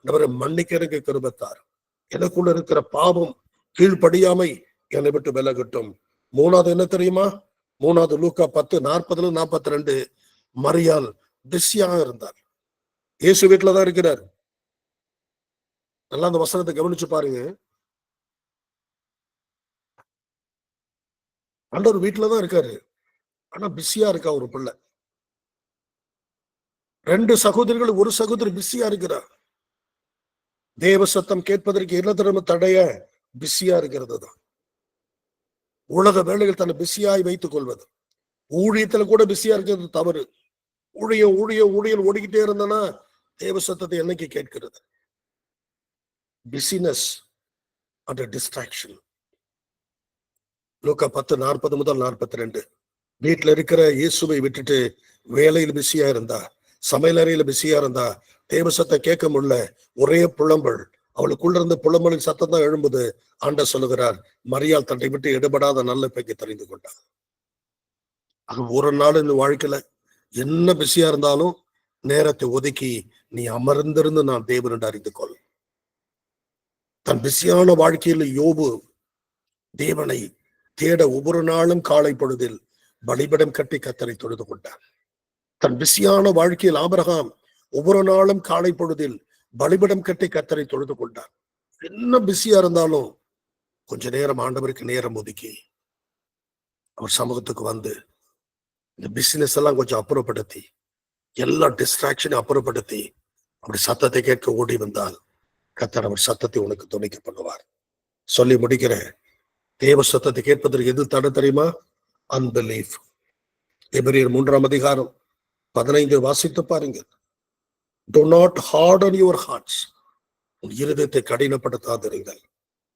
ஆண்டவரே மன்னிக்கிறதுக்கு கிருபைத்தார். எனக்குள்ள இருக்கிற பாவம் கீழ்ப்படியாமை என்னை விட்டு விலகட்டும். 3வது என்ன தெரியுமா? 3வது லூக்கா 10:40-42. மரியாள் பிஸியாக இருந்தார். இயேசு வீட்டுலதான் இருக்கிறார். நல்லா அந்த வசனத்தை கவனிச்சு பாருங்க. ஆண்டவர் வீட்டுலதான் இருக்காரு, ஆனா பிஸியா இருக்கா ஒரு பிள்ளை. 2 சகோதரிகள், ஒரு சகோதரி பிஸியா இருக்கிறார். தேவ சத்தம் கேட்பதற்கு என்ன திறமை தடைய? பிஸியா இருக்கிறது தான். உலக வேலைகள் தன்னை பிஸியாய் வைத்துக் கொள்வது. ஊழியத்துல கூட பிஸியா இருக்கிறது தவறு. ஊழியம் ஓடிக்கிட்டே இருந்தனா தேவ சத்தத்தை என்னைக்கு கேட்கிறது? Business and distraction. லூக்கா 10:40-42. வீட்டுல இருக்கிற இயேசுவை விட்டுட்டு வேலையில் பிஸியா இருந்தா, சமையல் அறையில பிஸியா இருந்தா, தேவ சத்தம் கேட்க முடியல. ஒரே புலம்பல், அவளுக்குள்ள இருந்து புலம்பலின் சத்தம் தான் எழும்புது. ஆண்டவர் சொல்லுகிறார், மரியாள் தன்னை விட்டு எடுபடாத நல்ல பெண்ணை தெரிந்து கொண்டார். அது ஒரு நாள் இந்த வாழ்க்கையில என்ன பிஸியா இருந்தாலும் நேரத்தை ஒதுக்கி நீ அமர்ந்திருந்து நான் தேவன் அறிந்து கொள். தன் பிஸியான வாழ்க்கையில் யோபு தேவனை தேட ஒவ்வொரு நாளும் காலை பொழுதில் பலிபீடம் கட்டி கர்த்தரை தொழுது கொண்டார். தன் பிஸியான வாழ்க்கையில் ஆபிரகாம் ஒவ்வொரு நாளும் காலை பொழுதில் பலிபீடம் கட்டி கர்த்தரை தொழுது கொண்டார். என்ன பிஸியா இருந்தாலும் கொஞ்ச நேரம் ஆண்டவருக்கு நேரம் ஒதுக்கி அவர் சமூகத்துக்கு வந்து இந்த பிசினஸ் எல்லாம் கொஞ்சம் அப்புறப்படுத்தி, எல்லா டிஸ்ட்ராக்ஷனையும் அப்புறப்படுத்தி அப்படி சத்தத்தை கேட்க ஓடி வந்தால் கர்த்தர் அவர் சத்தத்தை உனக்கு துணைக்க பண்ணுவார். சொல்லி முடிக்கிறேன். தேவ சத்தத்தை கேட்பதற்கு எது தடை தெரியுமா? அன்பிலீஃப். எபிரேயர் 3 வாசித்து பாருங்க. Do not harden your hearts. உன் இருதயத்தை கடினப்படுத்தாதிருங்கள்.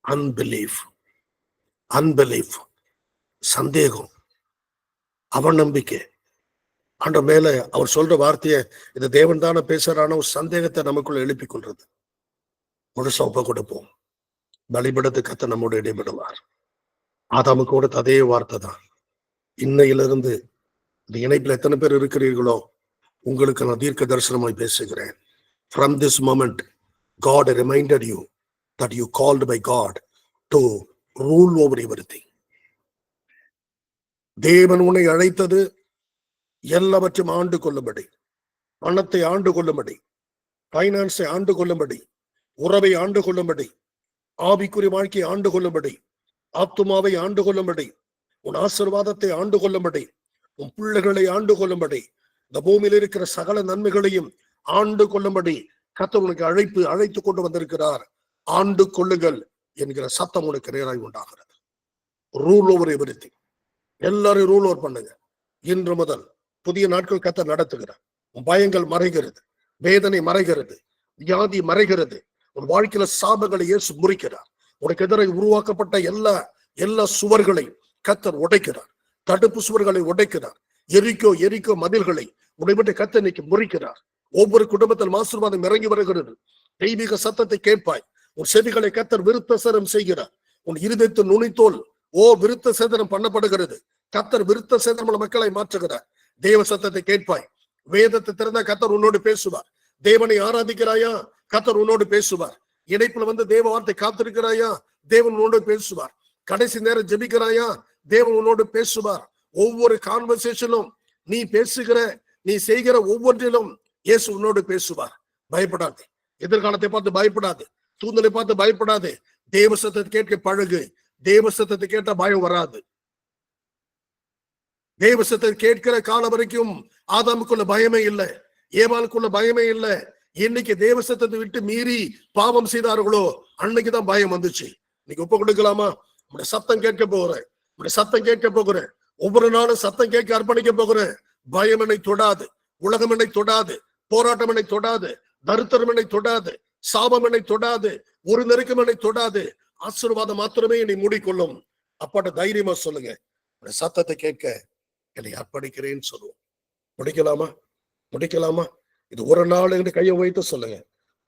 அன்பிலீஃப், அன்பிலீஃப், சந்தேகம், அவநம்பிக்கை. ஆண்டவர் மேல அவர் சொல்ற வார்த்தையை இந்த தேவன் தானே பேசுறான ஒரு சந்தேகத்தை நமக்குள்ள எழுப்பிக் கொள்றது. முழுசா ஒப்ப கொடுப்போம். பலிபடத்து கத்த நம்மோடு இடைபடுவார். ஆதாமுக்கு கூட அதே வார்த்தை தான். இன்னையிலிருந்து இந்த இணைப்புல எத்தனை பேர் இருக்கிறீர்களோ உங்களுக்கு நான் தீர்க்க தரிசனமாய் பேசுகிறேன். From this moment, God reminded you that you called by God to rule over everything. தேவன் உன்னை அழைத்தது எல்லாவற்றையும் ஆண்டு கொள்ளும்படி, பணத்தை ஆண்டு கொள்ளும்படி, பைனான்ஸை ஆண்டு கொள்ளும்படி, உறவை ஆண்டு கொள்ளும்படி, ஆவிக்குரிய வாழ்க்கையை ஆண்டு கொள்ளும்படி, ஆத்துமாவை ஆண்டு கொள்ளும்படி, உன் ஆசீர்வாதத்தை ஆண்டு கொள்ளும்படி, உன் பிள்ளைகளை ஆண்டு கொள்ளும்படி, இந்த பூமியில் இருக்கிற சகல நன்மைகளையும் ஆண்டு கொள்ளும்படி கர்த்தர் உனக்கு அழைத்து கொண்டு வந்திருக்கிறார். ஆண்டு கொள்ளுங்கள் என்கிற சத்தம் உனக்கு நேராய் உண்டாகிறது. Rule over everything. எல்லாரும் ரூல் ஓவர் பண்ணுங்க. இன்று முதல் புதிய நாட்கள் கர்த்தர் நடத்துகிறார். உன் பயங்கள் மறைகிறது, வேதனை மறைகிறது, வியாதி மறைகிறது. உன் வாழ்க்கையில சாபங்களை இயேசு முறிக்கிறார். உனக்கு எதிராக உருவாக்கப்பட்ட எல்லா சுவர்களை கர்த்தர் உடைக்கிறார். தடுப்பு சுவர்களை உடைக்கிறார். எரிக்கோ மதில்களை உடைபட்டு கர்த்தர் இன்னைக்கு முறிக்கிறார். ஒவ்வொரு குடும்பத்தில் ஆசீர்வாதம் இறங்கி வருகிறது. தெய்வீக சத்தத்தை கேட்பாய். உன் செவிகளை கர்த்தர் விருத்த சேதனம் செய்கிறார். உன் இருதயத்தின் நுனித்தோல் விருத்த சேதனம் பண்ணப்படுகிறது. கர்த்தர் விருத்த சேதனம் மக்களை மாற்றுகிறார். தேவ சத்தத்தை கேட்பாய். வேதத்தை திறந்தா கர்த்தர் உன்னோடு பேசுவார். தேவனை ஆராதிக்கிறாயா? கர்த்தர் உன்னோடு பேசுவார். இணைப்புல வந்து தேவ வார்த்தை காத்திருக்கிறாயா? தேவன் உன்னோடு பேசுவார். கடைசி நேரம் ஜெபிக்கிறாயா? தேவன் உன்னோடு பேசுவார். ஒவ்வொரு கான்வர்சேஷனும் நீ பேசுகிற, நீ செய்கிற ஒவ்வொன்றிலும் இயேசு உன்னோடு பேசுவார். பயப்படாது. எதிர்காலத்தை பார்த்து பயப்படாது. சூழ்நிலை பார்த்து பயப்படாது. தேவ சத்தத்தை கேட்க பழகு. தேவ சத்தத்தை கேட்டா பயம் வராது. தேவ சத்தத்தை கேட்கிற காலம் வரைக்கும் ஆதாமுக்குள்ள பயமே இல்லை, ஏவாளுக்குள்ள பயமே இல்லை. இன்னைக்கு தேவ சத்தத்தை விட்டு மீறி பாவம் செய்தார்களோ அன்னைக்குதான் பயம் வந்துச்சு. இன்னைக்கு ஒப்பு கொடுக்கலாமா? உடைய சத்தம் கேட்க போகிறேன், உடைய சத்தம் கேட்க போகிறேன். ஒவ்வொரு நாளும் சத்தம் கேட்க அர்ப்பணிக்க போகிறேன். பயம் என்னை தொடாது, உலகம் என்னை தொடாது, போராட்டம் என்னை தொடாது, தரித்திரம் என்னை தொடாது, சாபம் என்னை தொடாது, ஒரு நெருக்கம் என்னை தொடாது. ஆசீர்வாதம் மாத்திரமே என்னை மூடிக்கொள்ளும். அப்பாட்ட தைரியமா சொல்லுங்க, சத்தத்தை கேட்க என்னை அர்ப்பணிக்கிறேன்னு சொல்லுவோம். முடிக்கலாமா? இது ஒரு நாள் என்று கையை வைத்து சொல்லுங்க.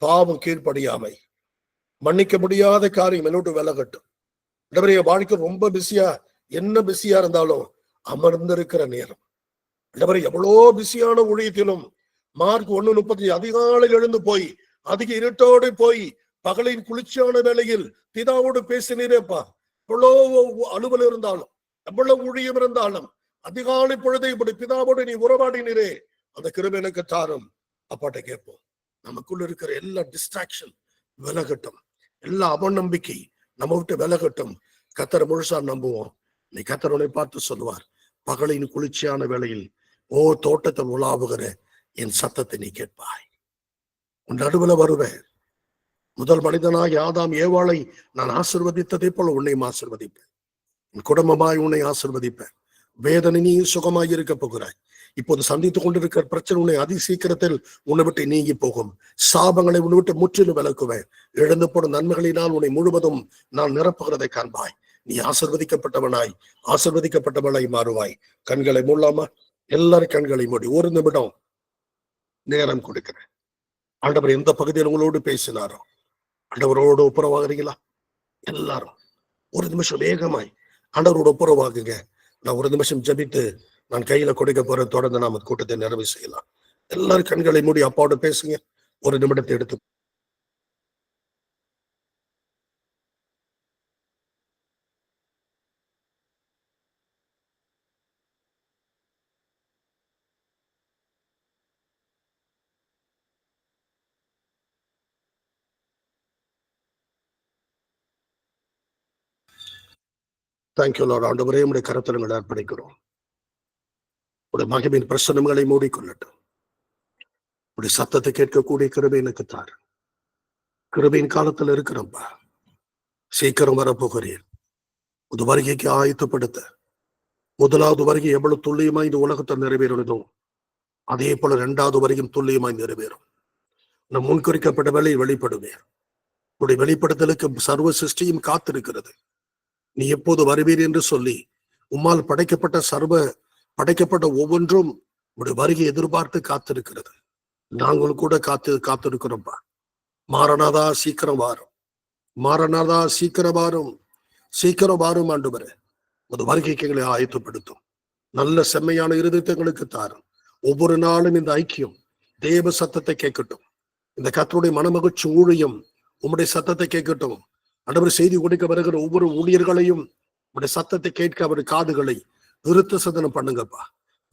பாவம் கீழ்ப்படியாமை, மன்னிக்க முடியாத காரியம் என்னோட விலகட்டும். வாழ்க்கை ரொம்ப பிஸியா, என்ன பிஸியா இருந்தாலும் அமர்ந்திருக்கிற நேரம். எவ்வளோ பிஸியான ஊழியத்திலும் மார்க் 1:35 அதிகாலை எழுந்து போய் அதிக இருட்டோடு போய் பகலின் குளிர்ச்சியான வேளையில் பிதாவோடு பேசினீரேப்பா. எவ்வளவு அலுவல் இருந்தாலும், எவ்வளவு ஊழியம் இருந்தாலும் அதிகாலை பொழுதை இப்படி பிதாவோடு நீ உறவாடினீரே, அந்த கிருபை எனக்கு தாரும். அப்பாட்ட கேட்போம். நமக்குள்ள இருக்கிற எல்லா டிஸ்ட்ராக்ஷன் விலகட்டும், எல்லா அவநம்பிக்கை நம்ம விட்டு விலகட்டும். கர்த்தரை முழுசா நம்புவோம். நீ கர்த்தரை பார்த்து சொல்லுவார், பகலின் குளிர்ச்சியான வேளையில் தோட்டத்தில் உலாவுகிற என் சத்தத்தை நீ கேட்பாய். உன் நடுவுல வருவேன். முதல் மனிதனாய் ஆதாம் ஏவாளை நான் ஆசீர்வதித்ததை போல உன்னையும் ஆசீர்வதிப்பேன். உன் குடும்பமாய் உன்னை ஆசீர்வதிப்பேன். வேதனை நீ சுகமாய் இருக்க போகிறாய். இப்போது சந்தித்துக் கொண்டிருக்கிற பிரச்சனை உன்னை அதி சீக்கிரத்தில் உன்னை விட்டு நீங்கி போகும். சாபங்களை உன்னை விட்டு முற்றிலும் விலக்குவேன். இழந்து போடும் நன்மைகளினால் உன்னை முழுவதும் நான் நிரப்புகிறதை காண்பாய். நீ ஆசீர்வதிக்கப்பட்டவனாய், ஆசீர்வதிக்கப்பட்டவளாய் மாறுவாய். கண்களை மூடலாமா? எல்லாரும் கண்களை மூடி ஒரு நிமிடம் நேரம் கொடுக்கிறேன். ஆண்டவர் எந்த பகுதியில் உங்களோடு பேசினாரோ ஆண்டவரோடு ஒப்புரவாகிறீங்களா? எல்லாரும் ஒரு நிமிஷம் வேகமாய் ஆண்டவரோட ஒப்புரவாகுங்க. நான் ஒரு நிமிஷம் ஜபித்து நான் கையில கொடுக்க போறேன். தொடர்ந்து நாம கூட்டத்தை நிறைவு செய்யலாம். எல்லாரும் கண்களை மூடி அப்பாவோட பேசுங்க. ஒரு நிமிடத்தை எடுத்து. Thank you Lord. ஆண்டவரே உம்முடைய கரத்தில் எங்களை அர்ப்பணிக்கிறோம். உடைய மகிமையின் பிரசன்னங்களை மூடிக்கொள்ளட்டும். உடைய சத்தத்தை கேட்கக்கூடிய கிருபை எனக்கு தாரு. கிருபையின் காலத்துல இருக்கிறப்பா, சீக்கிரம் வரப்போகிறேன். ஒரு வருகைக்கு ஆயத்தப்படுத்த முதலாவது வருகை எவ்வளவு துல்லியமா இந்த உலகத்தை நிறைவேறுவதோ அதே போல இரண்டாவது வரையும் துல்லியமாய் நிறைவேறும். நம் முன்குறிக்கப்பட்ட வேலையை வெளிப்படுவேன். உடைய வெளிப்படுத்தலுக்கு சர்வ சிருஷ்டியும் காத்திருக்கிறது. நீ எப்போது வருவீர் என்று சொல்லி உம்மால் படைக்கப்பட்ட ஒவ்வொன்றும் உடைய வருகை எதிர்பார்த்து காத்திருக்கிறது. நாங்கள் கூட காத்திருக்கிறோம்பா. மாறனாதா சீக்கிரம் வாரும், மாறனாதா சீக்கிரம் வாரும், சீக்கிரம் வாரும் ஆண்டவரே. ஒரு வருகைக்கு எங்களை ஆயத்தப்படுத்தும். நல்ல செம்மையான இருதயத்தை எங்களுக்கு தாரும். ஒவ்வொரு நாளும் இந்த ஐக்கியம் தேவ சத்தத்தை கேட்கட்டும். இந்த கர்த்தருடைய மனமகிழ்ச்சி ஊழியம் உம்முடைய சத்தத்தை கேட்கட்டும். ஆண்டவர் செய்தி கொடுக்க வருகிற ஒவ்வொரு ஊழியர்களையும் உடைய சத்தத்தை கேட்க அவருடைய காதுகளை விருத்த சதனம் பண்ணுங்கப்பா.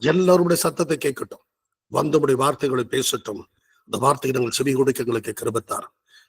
எல்லாருடைய சத்தத்தை கேட்கட்டும். வந்தமுடைய வார்த்தைகளை பேசட்டும். இந்த வார்த்தையை நாங்கள் செவி கொடுக்க எங்களுக்கு கிருபைத்தார்.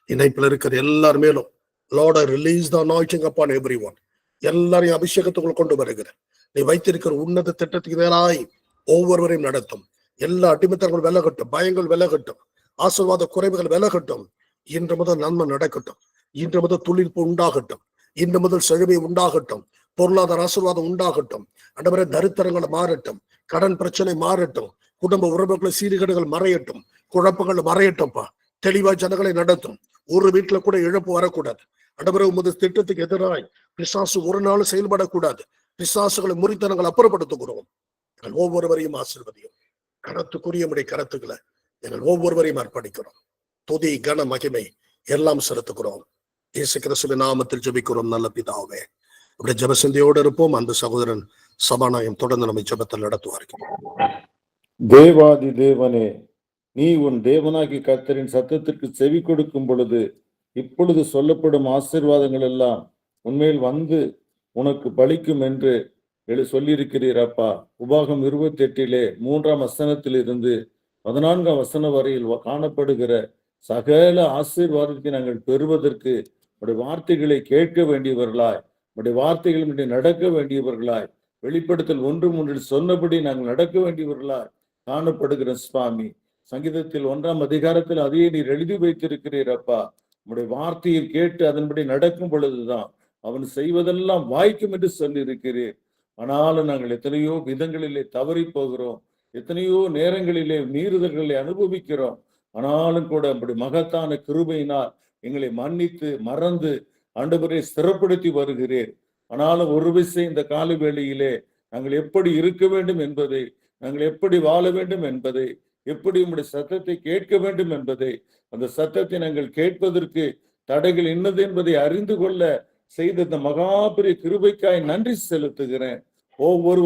இணைப்பில் இருக்கிற எல்லார் மேலும் Lord, I release the anointing upon everyone. எல்லாரையும் அபிஷேகத்துக்குள் கொண்டு வருகிறேன். நீ வைத்திருக்கிற உன்னத திட்டத்துக்கு நேராய் ஒவ்வொருவரையும் நடத்தும். எல்லா அடிமைத்தங்கள் விலகட்டும், பயங்கள் விலகட்டும், ஆசீர்வாத குறைவுகள் விலகட்டும். இன்று முதல் நன்மை நடக்கட்டும். இன்று முதல் துளிர்ப்பு உண்டாகட்டும். இன்று முதல் செழுமை உண்டாகட்டும். பொருளாதார ஆசீர்வாதம் உண்டாகட்டும். ஆண்டவரே, தரித்திரங்கள் மாறட்டும், கடன் பிரச்சனை மாறட்டும், குடும்ப உறவுகளை சீர்கேடுகள் மறையட்டும், குழப்பங்கள் மறையட்டும்பா. தெளிவா ஜனங்களை நடத்தும். ஒரு வீட்டுல கூட இழப்பு வரக்கூடாது. ஆண்டவரே, உமது திட்டத்துக்கு எதிராய் பிசாசு ஒரு நாள் செயல்படக்கூடாது. பிசாசுகளை முறித்தனங்கள் அப்புறப்படுத்துகிறோம். எங்கள் ஒவ்வொருவரையும் ஆசீர்வதியும். கனத்துக்குரிய உடைய கருத்துக்களை எங்கள் ஒவ்வொருவரையும் அர்ப்பணிக்கிறோம். துதி கன மகிமை எல்லாம் செலுத்துகிறோம். இயேசு கிறிஸ்துவின் நாமத்தில் ஜெபிக்கிறோம் நல்ல பிதாவே. அப்படியே ஜெபசிந்தையோடு இருப்போம். அந்த சகோதரன் சபாநாயகம் தொடர்ந்து நம்மை ஜெபத்தில் நடத்துவார்கள். தேவாதி தேவனே, நீ உன் தேவனாகி கர்த்தரின் சத்தத்திற்கு செவி கொடுக்கும் பொழுது இப்பொழுது சொல்லப்படும் ஆசீர்வாதங்கள் எல்லாம் உண்மையில் வந்து உனக்கு பலிக்கும் என்று சொல்லியிருக்கிறீர் அப்பா. உபாகம் 28 3ஆம் வசனத்தில் இருந்து 14ஆம் வசனம் வரையில் காணப்படுகிற சகல ஆசீர்வாதத்தை நாங்கள் பெறுவதற்கு உடைய வார்த்தைகளை கேட்க வேண்டியவர்களாய், உடைய வார்த்தைகள் நடக்க வேண்டியவர்களாய், வெளிப்படுத்தல் 1:3 சொன்னபடி நாங்கள் நடக்க வேண்டியவர்களாய் காணப்படுகிற சுவாமி. சங்கீதத்தில் 1ஆம் அதிகாரத்தில் அதையே நீர் எழுதி வைத்திருக்கிறீர் அப்பா. உடைய வார்த்தையை கேட்டு அதன்படி நடக்கும் பொழுதுதான் அவன் செய்வதெல்லாம் வாய்க்கும் என்று சொல்லி இருக்கிறீர். ஆனாலும் நாங்கள் எத்தனையோ விதங்களிலே தவறி போகிறோம், எத்தனையோ நேரங்களிலே மீறுதல்களை அனுபவிக்கிறோம். ஆனாலும் கூட அப்படி மகத்தான கிருபையினால் எங்களை மன்னித்து மறந்து ஆண்டவரை ஸ்திரப்படுத்தி வருகிறீர். ஆனாலும் ஒரு விஷயம், இந்த கால வேளையிலே நாங்கள் எப்படி இருக்க வேண்டும் என்பதை, நாங்கள் எப்படி வாழ வேண்டும் என்பதை, எப்படி உங்களுடைய சத்தத்தை கேட்க வேண்டும் என்பதை, அந்த சத்தத்தை நாங்கள் கேட்பதற்கு தடைகள் என்னது என்பதை அறிந்து கொள்ள செய்த இந்த மகாபெரிய கிருபைக்காய் நன்றி செலுத்துகிறேன். ஒவ்வொரு